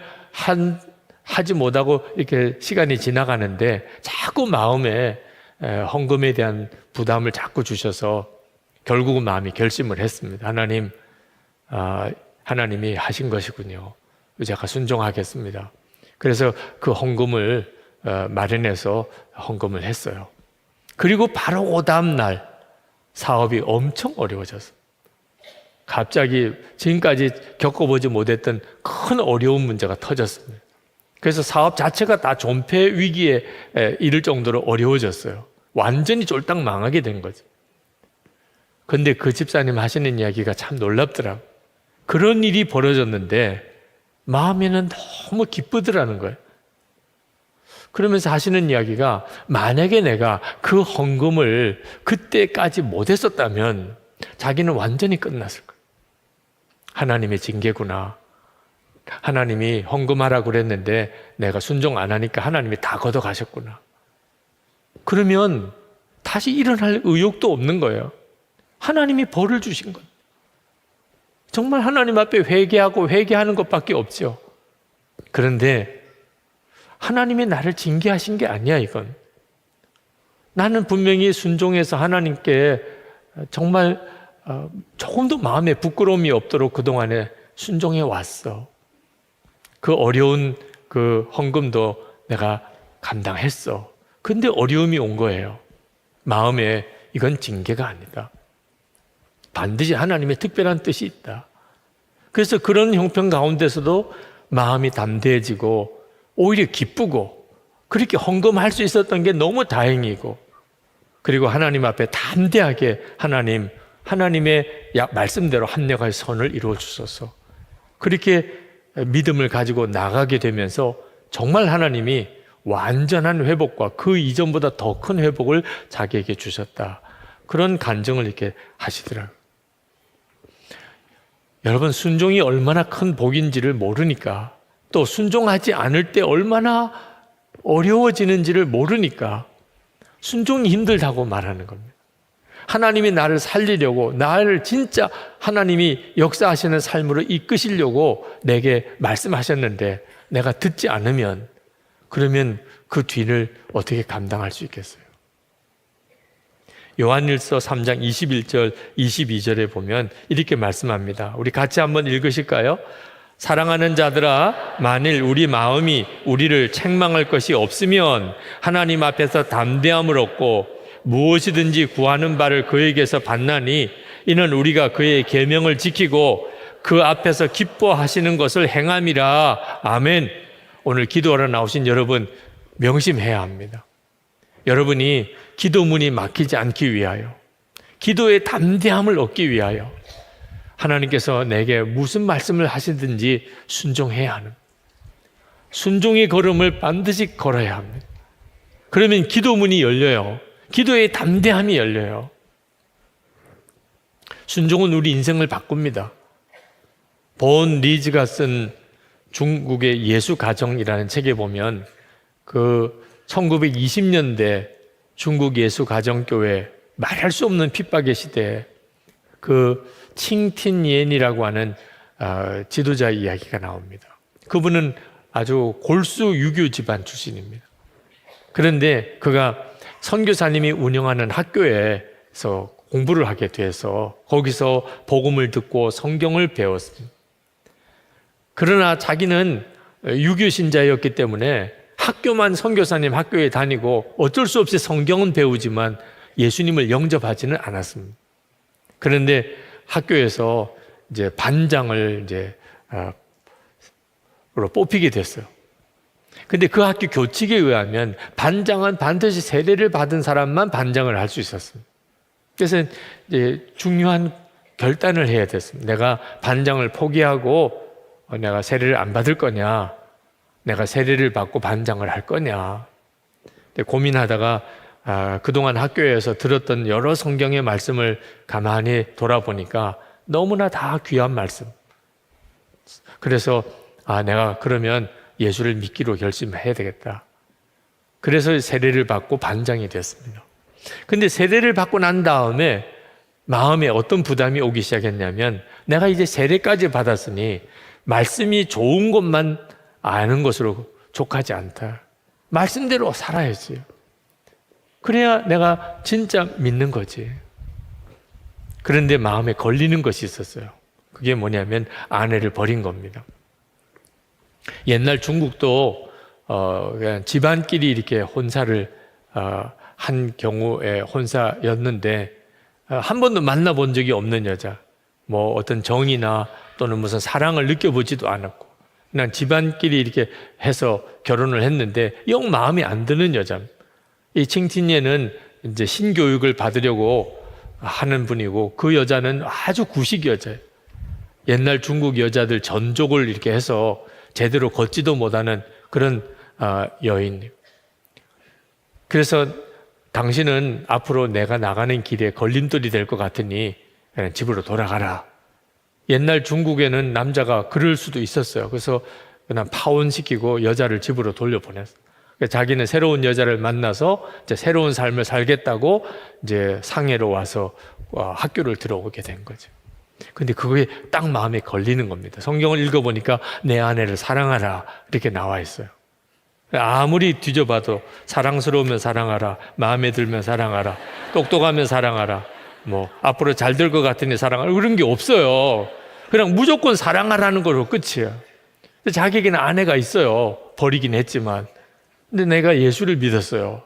하지 못하고 이렇게 시간이 지나가는데 자꾸 마음에 헌금에 대한 부담을 자꾸 주셔서 결국은 마음이 결심을 했습니다. 하나님이 하신 것이군요. 제가 순종하겠습니다. 그래서 그 헌금을 마련해서 헌금을 했어요. 그리고 바로 그 다음 날 사업이 엄청 어려워졌어요. 갑자기 지금까지 겪어보지 못했던 큰 어려운 문제가 터졌습니다. 그래서 사업 자체가 다 존폐 위기에 이를 정도로 어려워졌어요. 완전히 쫄딱 망하게 된 거죠. 그런데 그 집사님 하시는 이야기가 참 놀랍더라고요. 그런 일이 벌어졌는데 마음에는 너무 기쁘더라는 거예요. 그러면서 하시는 이야기가, 만약에 내가 그 헌금을 그때까지 못했었다면 자기는 완전히 끝났을 거예요. 하나님의 징계구나. 하나님이 헌금하라고 그랬는데 내가 순종 안 하니까 하나님이 다 걷어가셨구나. 그러면 다시 일어날 의욕도 없는 거예요. 하나님이 벌을 주신 것. 정말 하나님 앞에 회개하고 회개하는 것밖에 없죠. 그런데 하나님이 나를 징계하신 게 아니야, 이건. 나는 분명히 순종해서 하나님께 정말 조금도 마음에 부끄러움이 없도록 그동안에 순종해 왔어. 그 어려운 그 헌금도 내가 감당했어. 근데 어려움이 온 거예요. 마음에 이건 징계가 아니다. 반드시 하나님의 특별한 뜻이 있다. 그래서 그런 형편 가운데서도 마음이 담대해지고 오히려 기쁘고 그렇게 헌금할 수 있었던 게 너무 다행이고, 그리고 하나님 앞에 담대하게 하나님의 말씀대로 합력할 선을 이루어 주소서. 그렇게 믿음을 가지고 나가게 되면서 정말 하나님이 완전한 회복과 그 이전보다 더 큰 회복을 자기에게 주셨다. 그런 간증을 이렇게 하시더라고요. 여러분, 순종이 얼마나 큰 복인지를 모르니까, 또 순종하지 않을 때 얼마나 어려워지는지를 모르니까 순종이 힘들다고 말하는 겁니다. 하나님이 나를 살리려고, 나를 진짜 하나님이 역사하시는 삶으로 이끄시려고 내게 말씀하셨는데 내가 듣지 않으면, 그러면 그 뒤를 어떻게 감당할 수 있겠어요? 요한일서 3장 21절 22절에 보면 이렇게 말씀합니다. 우리 같이 한번 읽으실까요? 사랑하는 자들아, 만일 우리 마음이 우리를 책망할 것이 없으면 하나님 앞에서 담대함을 얻고 무엇이든지 구하는 바를 그에게서 받나니, 이는 우리가 그의 계명을 지키고 그 앞에서 기뻐하시는 것을 행함이라. 아멘. 오늘 기도하러 나오신 여러분, 명심해야 합니다. 여러분이 기도문이 막히지 않기 위하여, 기도의 담대함을 얻기 위하여 하나님께서 내게 무슨 말씀을 하시든지 순종해야 하는, 순종의 걸음을 반드시 걸어야 합니다. 그러면 기도문이 열려요. 기도의 담대함이 열려요. 순종은 우리 인생을 바꿉니다. 본 리즈가 쓴 중국의 예수가정이라는 책에 보면 그 1920년대 중국 예수가정교회, 말할 수 없는 핍박의 시대에 그 칭틴옌이라고 하는 지도자 이야기가 나옵니다. 그분은 아주 골수 유교 집안 출신입니다. 그런데 그가 선교사님이 운영하는 학교에서 공부를 하게 돼서 거기서 복음을 듣고 성경을 배웠습니다. 그러나 자기는 유교 신자였기 때문에 학교만 선교사님 학교에 다니고 어쩔 수 없이 성경은 배우지만 예수님을 영접하지는 않았습니다. 그런데 학교에서 이제 반장을 이제 뽑히게 됐어요. 근데 그 학교 교칙에 의하면 반장은 반드시 세례를 받은 사람만 반장을 할 수 있었습니다. 그래서 이제 중요한 결단을 해야 됐습니다. 내가 반장을 포기하고 내가 세례를 안 받을 거냐, 내가 세례를 받고 반장을 할 거냐. 고민하다가 그동안 학교에서 들었던 여러 성경의 말씀을 가만히 돌아보니까 너무나 다 귀한 말씀. 그래서 내가 그러면 예수를 믿기로 결심해야 되겠다. 그래서 세례를 받고 반장이 됐습니다. 근데 세례를 받고 난 다음에 마음에 어떤 부담이 오기 시작했냐면 내가 이제 세례까지 받았으니 말씀이 좋은 것만 아는 것으로 족하지 않다. 말씀대로 살아야지. 그래야 내가 진짜 믿는 거지. 그런데 마음에 걸리는 것이 있었어요. 그게 뭐냐면 아내를 버린 겁니다. 옛날 중국도 그냥 집안끼리 이렇게 혼사를 한 경우의 혼사였는데 한 번도 만나본 적이 없는 여자, 뭐 어떤 정이나 또는 무슨 사랑을 느껴보지도 않았고 그냥 집안끼리 이렇게 해서 결혼을 했는데 영 마음에 안 드는 여자입니다. 이 칭티니에는 이제 신교육을 받으려고 하는 분이고 그 여자는 아주 구식 여자예요. 옛날 중국 여자들 전족을 이렇게 해서 제대로 걷지도 못하는 그런 여인. 그래서 당신은 앞으로 내가 나가는 길에 걸림돌이 될 것 같으니 그냥 집으로 돌아가라. 옛날 중국에는 남자가 그럴 수도 있었어요. 그래서 그냥 파혼시키고 여자를 집으로 돌려보냈어요. 자기는 새로운 여자를 만나서 이제 새로운 삶을 살겠다고 이제 상해로 와서 학교를 들어오게 된 거죠. 근데 그게 딱 마음에 걸리는 겁니다. 성경을 읽어보니까 내 아내를 사랑하라 이렇게 나와 있어요. 아무리 뒤져봐도 사랑스러우면 사랑하라, 마음에 들면 사랑하라, 똑똑하면 사랑하라, 뭐 앞으로 잘 될 것 같으니 사랑하라 그런 게 없어요. 그냥 무조건 사랑하라는 걸로 끝이에요. 자기에게는 아내가 있어요. 버리긴 했지만. 근데 내가 예수를 믿었어요.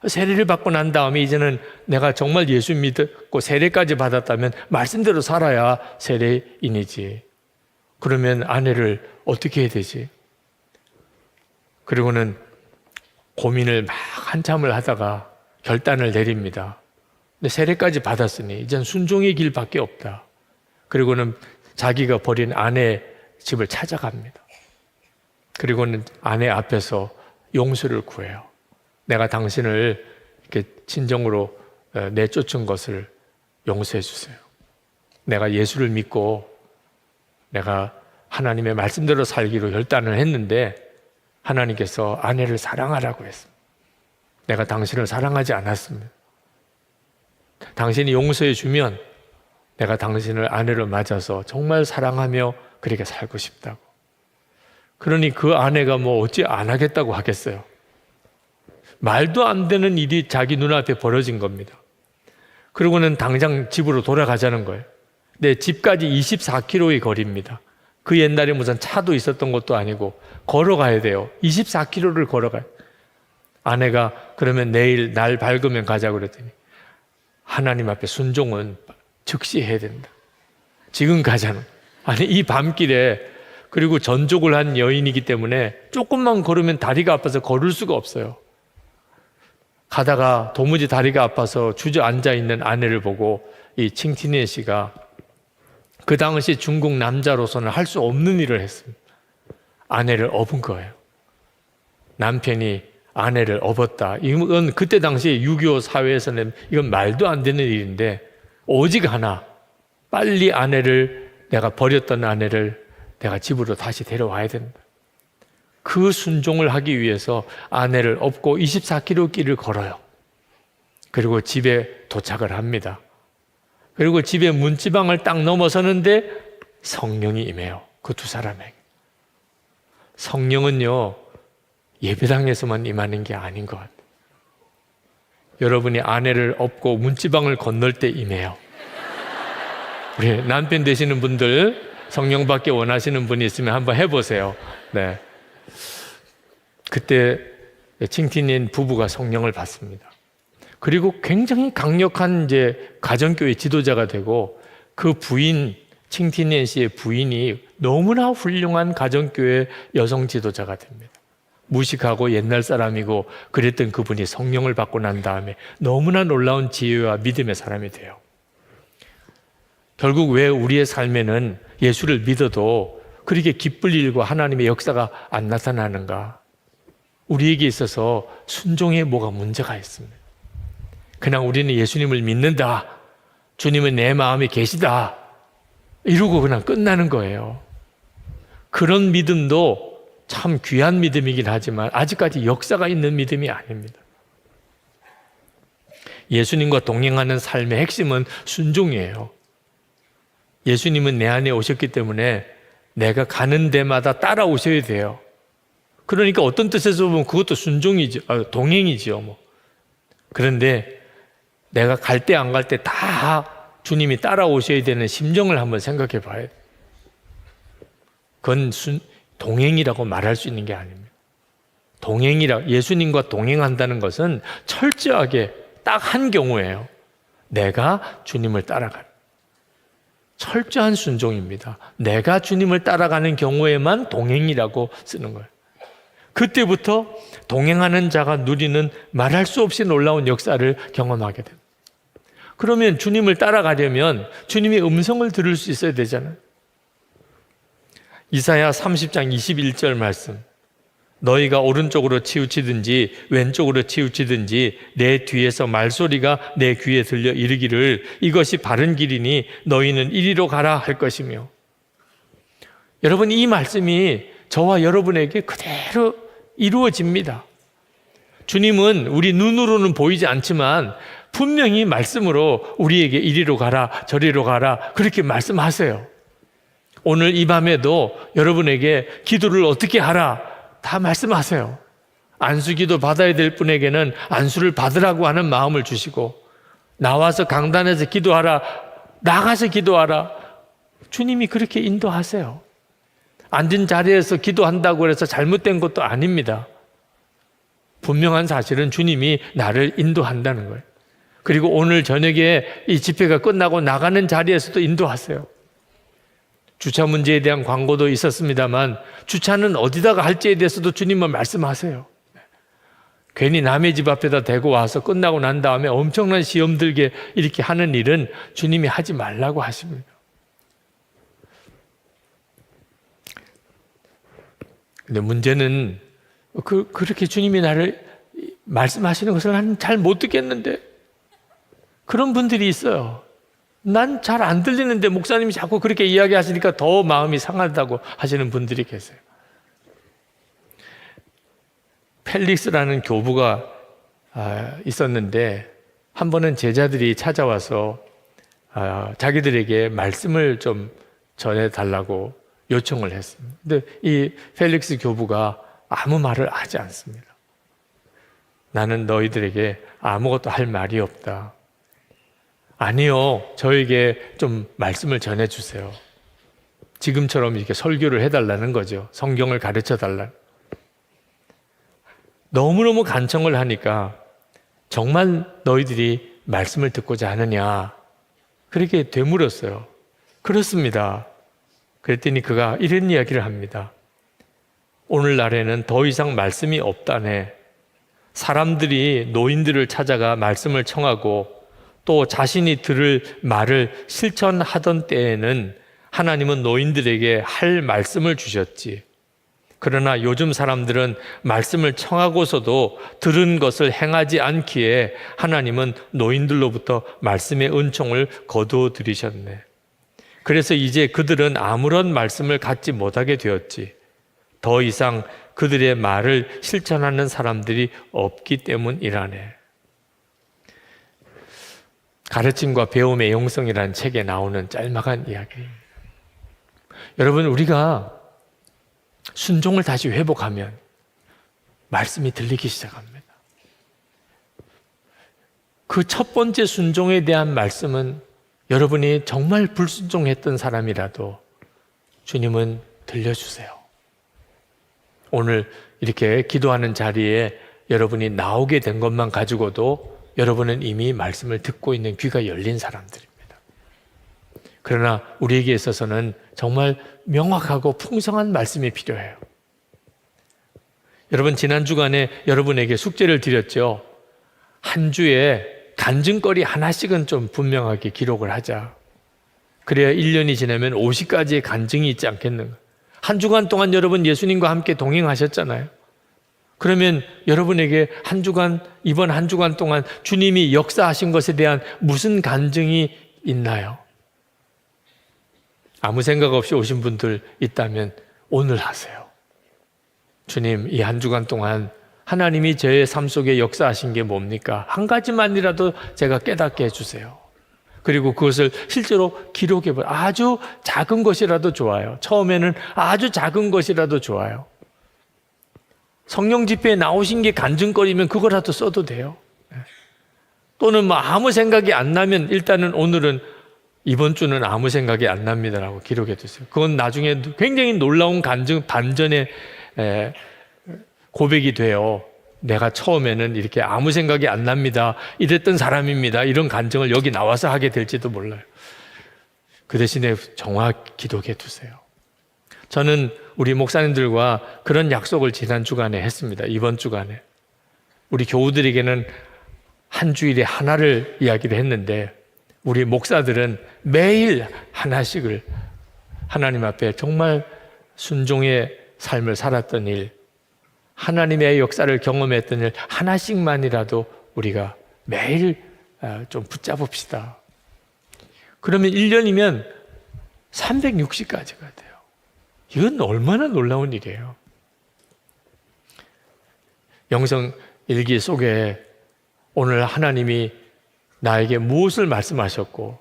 세례를 받고 난 다음에 이제는 내가 정말 예수 믿고 세례까지 받았다면 말씀대로 살아야 세례인이지. 그러면 아내를 어떻게 해야 되지? 그리고는 고민을 막 한참을 하다가 결단을 내립니다. 근데 세례까지 받았으니 이젠 순종의 길밖에 없다. 그리고는 자기가 버린 아내 집을 찾아갑니다. 그리고는 아내 앞에서 용서를 구해요. 내가 당신을 이렇게 친정으로 내쫓은 것을 용서해 주세요. 내가 예수를 믿고 내가 하나님의 말씀대로 살기로 결단을 했는데 하나님께서 아내를 사랑하라고 했습니다. 내가 당신을 사랑하지 않았습니다. 당신이 용서해 주면 내가 당신을 아내로 맞아서 정말 사랑하며 그렇게 살고 싶다고. 그러니 그 아내가 뭐 어찌 안 하겠다고 하겠어요. 말도 안 되는 일이 자기 눈앞에 벌어진 겁니다. 그러고는 당장 집으로 돌아가자는 거예요. 근데 집까지 24km의 거리입니다. 그 옛날에 무슨 차도 있었던 것도 아니고 걸어가야 돼요. 24km를 걸어가요. 아내가 그러면 내일 날 밝으면 가자고 그랬더니 하나님 앞에 순종은 즉시 해야 된다. 지금 가자는. 아니 이 밤길에 그리고 전족을 한 여인이기 때문에 조금만 걸으면 다리가 아파서 걸을 수가 없어요. 가다가 도무지 다리가 아파서 주저앉아 있는 아내를 보고 이 칭티니에 씨가 그 당시 중국 남자로서는 할 수 없는 일을 했습니다. 아내를 업은 거예요. 남편이 아내를 업었다. 이건 그때 당시 유교 사회에서는 이건 말도 안 되는 일인데 오직 하나, 빨리 내가 버렸던 아내를 내가 집으로 다시 데려와야 된다. 그 순종을 하기 위해서 아내를 업고 24km 길을 걸어요. 그리고 집에 도착을 합니다. 그리고 집의 문지방을 딱 넘어서는데 성령이 임해요. 그 두 사람에게. 성령은요, 예배당에서만 임하는 게 아닌 것 같아요. 여러분이 아내를 업고 문지방을 건널 때 임해요. 우리 남편 되시는 분들, 성령 받기 원하시는 분이 있으면 한번 해보세요. 네. 그때 칭티닌 부부가 성령을 받습니다. 그리고 굉장히 강력한 이제 가정교회 지도자가 되고, 그 부인, 칭티닌 씨의 부인이 너무나 훌륭한 가정교회 여성 지도자가 됩니다. 무식하고 옛날 사람이고 그랬던 그분이 성령을 받고 난 다음에 너무나 놀라운 지혜와 믿음의 사람이 돼요. 결국 왜 우리의 삶에는 예수를 믿어도 그렇게 기쁠 일과 하나님의 역사가 안 나타나는가? 우리에게 있어서 순종에 뭐가 문제가 있습니다. 그냥 우리는 예수님을 믿는다, 주님은 내 마음에 계시다, 이러고 그냥 끝나는 거예요. 그런 믿음도 참 귀한 믿음이긴 하지만 아직까지 역사가 있는 믿음이 아닙니다. 예수님과 동행하는 삶의 핵심은 순종이에요. 예수님은 내 안에 오셨기 때문에 내가 가는 데마다 따라오셔야 돼요. 그러니까 어떤 뜻에서 보면 그것도 순종이죠. 동행이죠. 뭐. 그런데 내가 갈 때 안 갈 때 다 주님이 따라오셔야 되는 심정을 한번 생각해 봐야 돼요. 그건 동행이라고 말할 수 있는 게 아닙니다. 예수님과 동행한다는 것은 철저하게 딱 한 경우예요. 내가 주님을 따라가는. 철저한 순종입니다. 내가 주님을 따라가는 경우에만 동행이라고 쓰는 거예요. 그때부터 동행하는 자가 누리는 말할 수 없이 놀라운 역사를 경험하게 됩니다. 그러면 주님을 따라가려면 주님의 음성을 들을 수 있어야 되잖아요. 이사야 30장 21절 말씀. 너희가 오른쪽으로 치우치든지 왼쪽으로 치우치든지 내 뒤에서 말소리가 내 귀에 들려 이르기를 이것이 바른 길이니 너희는 이리로 가라 할 것이며. 여러분, 이 말씀이 저와 여러분에게 그대로 이루어집니다. 주님은 우리 눈으로는 보이지 않지만 분명히 말씀으로 우리에게 이리로 가라 저리로 가라 그렇게 말씀하세요. 오늘 이 밤에도 여러분에게 기도를 어떻게 하라 다 말씀하세요. 안수기도 받아야 될 분에게는 안수를 받으라고 하는 마음을 주시고, 나와서 강단에서 기도하라, 나가서 기도하라, 주님이 그렇게 인도하세요. 앉은 자리에서 기도한다고 해서 잘못된 것도 아닙니다. 분명한 사실은 주님이 나를 인도한다는 거예요. 그리고 오늘 저녁에 이 집회가 끝나고 나가는 자리에서도 인도하세요. 주차 문제에 대한 광고도 있었습니다만 주차는 어디다가 할지에 대해서도 주님은 말씀하세요. 괜히 남의 집 앞에다 대고 와서 끝나고 난 다음에 엄청난 시험 들게 이렇게 하는 일은 주님이 하지 말라고 하십니다. 근데 문제는 그렇게 주님이 나를 말씀하시는 것을 나는 잘 못 듣겠는데, 그런 분들이 있어요. 난 잘 안 들리는데 목사님이 자꾸 그렇게 이야기하시니까 더 마음이 상하다고 하시는 분들이 계세요. 펠릭스라는 교부가 있었는데 한 번은 제자들이 찾아와서 자기들에게 말씀을 좀 전해달라고 요청을 했습니다. 근데 이 펠릭스 교부가 아무 말을 하지 않습니다. 나는 너희들에게 아무것도 할 말이 없다. 아니요, 저에게 좀 말씀을 전해주세요. 지금처럼 이렇게 설교를 해달라는 거죠. 성경을 가르쳐 달라. 너무너무 간청을 하니까 정말 너희들이 말씀을 듣고자 하느냐 그렇게 되물었어요. 그렇습니다. 그랬더니 그가 이런 이야기를 합니다. 오늘날에는 더 이상 말씀이 없다네. 사람들이 노인들을 찾아가 말씀을 청하고 또 자신이 들을 말을 실천하던 때에는 하나님은 노인들에게 할 말씀을 주셨지. 그러나 요즘 사람들은 말씀을 청하고서도 들은 것을 행하지 않기에 하나님은 노인들로부터 말씀의 은총을 거두어 들이셨네. 그래서 이제 그들은 아무런 말씀을 갖지 못하게 되었지. 더 이상 그들의 말을 실천하는 사람들이 없기 때문이라네. 가르침과 배움의 영성이라는 책에 나오는 짤막한 이야기입니다. 여러분, 우리가 순종을 다시 회복하면 말씀이 들리기 시작합니다. 그 첫 번째 순종에 대한 말씀은 여러분이 정말 불순종했던 사람이라도 주님은 들려주세요. 오늘 이렇게 기도하는 자리에 여러분이 나오게 된 것만 가지고도 여러분은 이미 말씀을 듣고 있는 귀가 열린 사람들입니다. 그러나 우리에게 있어서는 정말 명확하고 풍성한 말씀이 필요해요. 여러분, 지난 주간에 여러분에게 숙제를 드렸죠. 한 주에 간증거리 하나씩은 좀 분명하게 기록을 하자. 그래야 1년이 지나면 50가지의 간증이 있지 않겠는가. 한 주간 동안 여러분 예수님과 함께 동행하셨잖아요. 그러면 여러분에게 한 주간, 이번 한 주간 동안 주님이 역사하신 것에 대한 무슨 간증이 있나요? 아무 생각 없이 오신 분들 있다면 오늘 하세요. 주님, 이 한 주간 동안 하나님이 저의 삶 속에 역사하신 게 뭡니까? 한 가지만이라도 제가 깨닫게 해주세요. 그리고 그것을 실제로 기록해보세요. 아주 작은 것이라도 좋아요. 처음에는 아주 작은 것이라도 좋아요. 성령 집회에 나오신 게 간증거리면 그거라도 써도 돼요. 또는 뭐 아무 생각이 안 나면 일단은 오늘은 이번 주는 아무 생각이 안 납니다라고 기록해 두세요. 그건 나중에 굉장히 놀라운 간증, 반전의 고백이 돼요. 내가 처음에는 이렇게 아무 생각이 안 납니다. 이랬던 사람입니다. 이런 간증을 여기 나와서 하게 될지도 몰라요. 그 대신에 정확히 기록해 두세요. 저는 우리 목사님들과 그런 약속을 지난 주간에 했습니다. 이번 주간에. 우리 교우들에게는 한 주일에 하나를 이야기를 했는데 우리 목사들은 매일 하나씩을 하나님 앞에 정말 순종의 삶을 살았던 일, 하나님의 역사를 경험했던 일 하나씩만이라도 우리가 매일 좀 붙잡읍시다. 그러면 1년이면 360가지가 돼요. 이건 얼마나 놀라운 일이에요. 영성 일기 속에 오늘 하나님이 나에게 무엇을 말씀하셨고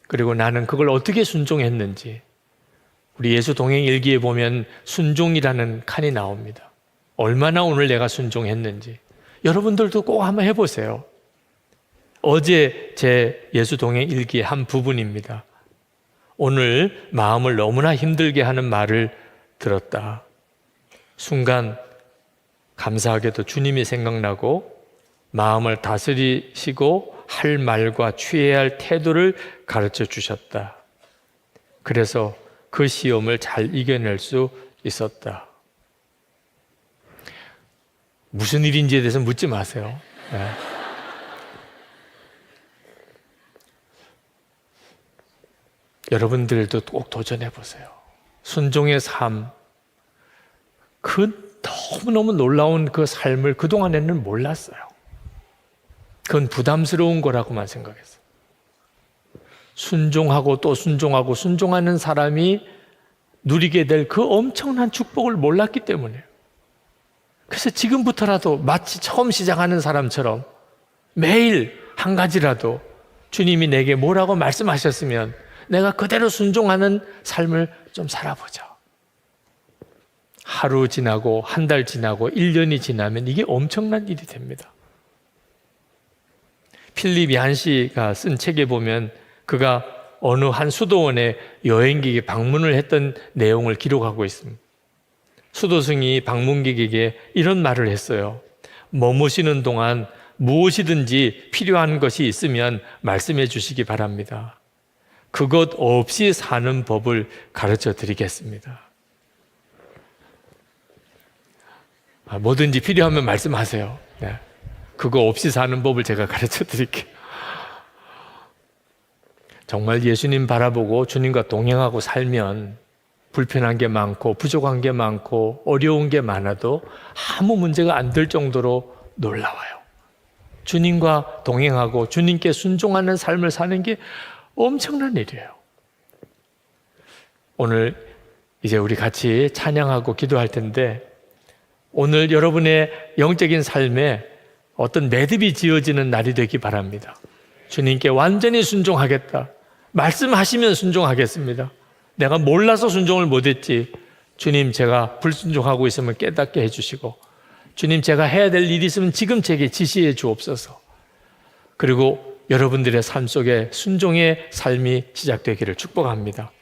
그리고 나는 그걸 어떻게 순종했는지 우리 예수 동행 일기에 보면 순종이라는 칸이 나옵니다. 얼마나 오늘 내가 순종했는지 여러분들도 꼭 한번 해보세요. 어제 제 예수 동행 일기의 한 부분입니다. 오늘 마음을 너무나 힘들게 하는 말을 들었다. 순간 감사하게도 주님이 생각나고 마음을 다스리시고 할 말과 취해야 할 태도를 가르쳐 주셨다. 그래서 그 시험을 잘 이겨낼 수 있었다. 무슨 일인지에 대해서 묻지 마세요. 네. 여러분들도 꼭 도전해 보세요. 순종의 삶, 그 너무너무 놀라운 그 삶을 그동안에는 몰랐어요. 그건 부담스러운 거라고만 생각했어요. 순종하고 또 순종하고 순종하는 사람이 누리게 될 그 엄청난 축복을 몰랐기 때문에요. 그래서 지금부터라도 마치 처음 시작하는 사람처럼 매일 한 가지라도 주님이 내게 뭐라고 말씀하셨으면 내가 그대로 순종하는 삶을 좀 살아보자. 하루 지나고 한 달 지나고 1년이 지나면 이게 엄청난 일이 됩니다. 필립 얀시가 쓴 책에 보면 그가 어느 한 수도원에 여행객이 방문을 했던 내용을 기록하고 있습니다. 수도승이 방문객에게 이런 말을 했어요. 머무시는 동안 무엇이든지 필요한 것이 있으면 말씀해 주시기 바랍니다. 그것 없이 사는 법을 가르쳐 드리겠습니다. 뭐든지 필요하면 말씀하세요. 네. 그거 없이 사는 법을 제가 가르쳐 드릴게요. 정말 예수님 바라보고 주님과 동행하고 살면 불편한 게 많고 부족한 게 많고 어려운 게 많아도 아무 문제가 안 될 정도로 놀라워요. 주님과 동행하고 주님께 순종하는 삶을 사는 게 엄청난 일이에요. 오늘 이제 우리 같이 찬양하고 기도할 텐데 오늘 여러분의 영적인 삶에 어떤 매듭이 지어지는 날이 되기 바랍니다. 주님께 완전히 순종하겠다. 말씀하시면 순종하겠습니다. 내가 몰라서 순종을 못했지 주님, 제가 불순종하고 있으면 깨닫게 해주시고, 주님, 제가 해야 될 일이 있으면 지금 제게 지시해 주옵소서. 그리고 여러분들의 삶 속에 순종의 삶이 시작되기를 축복합니다.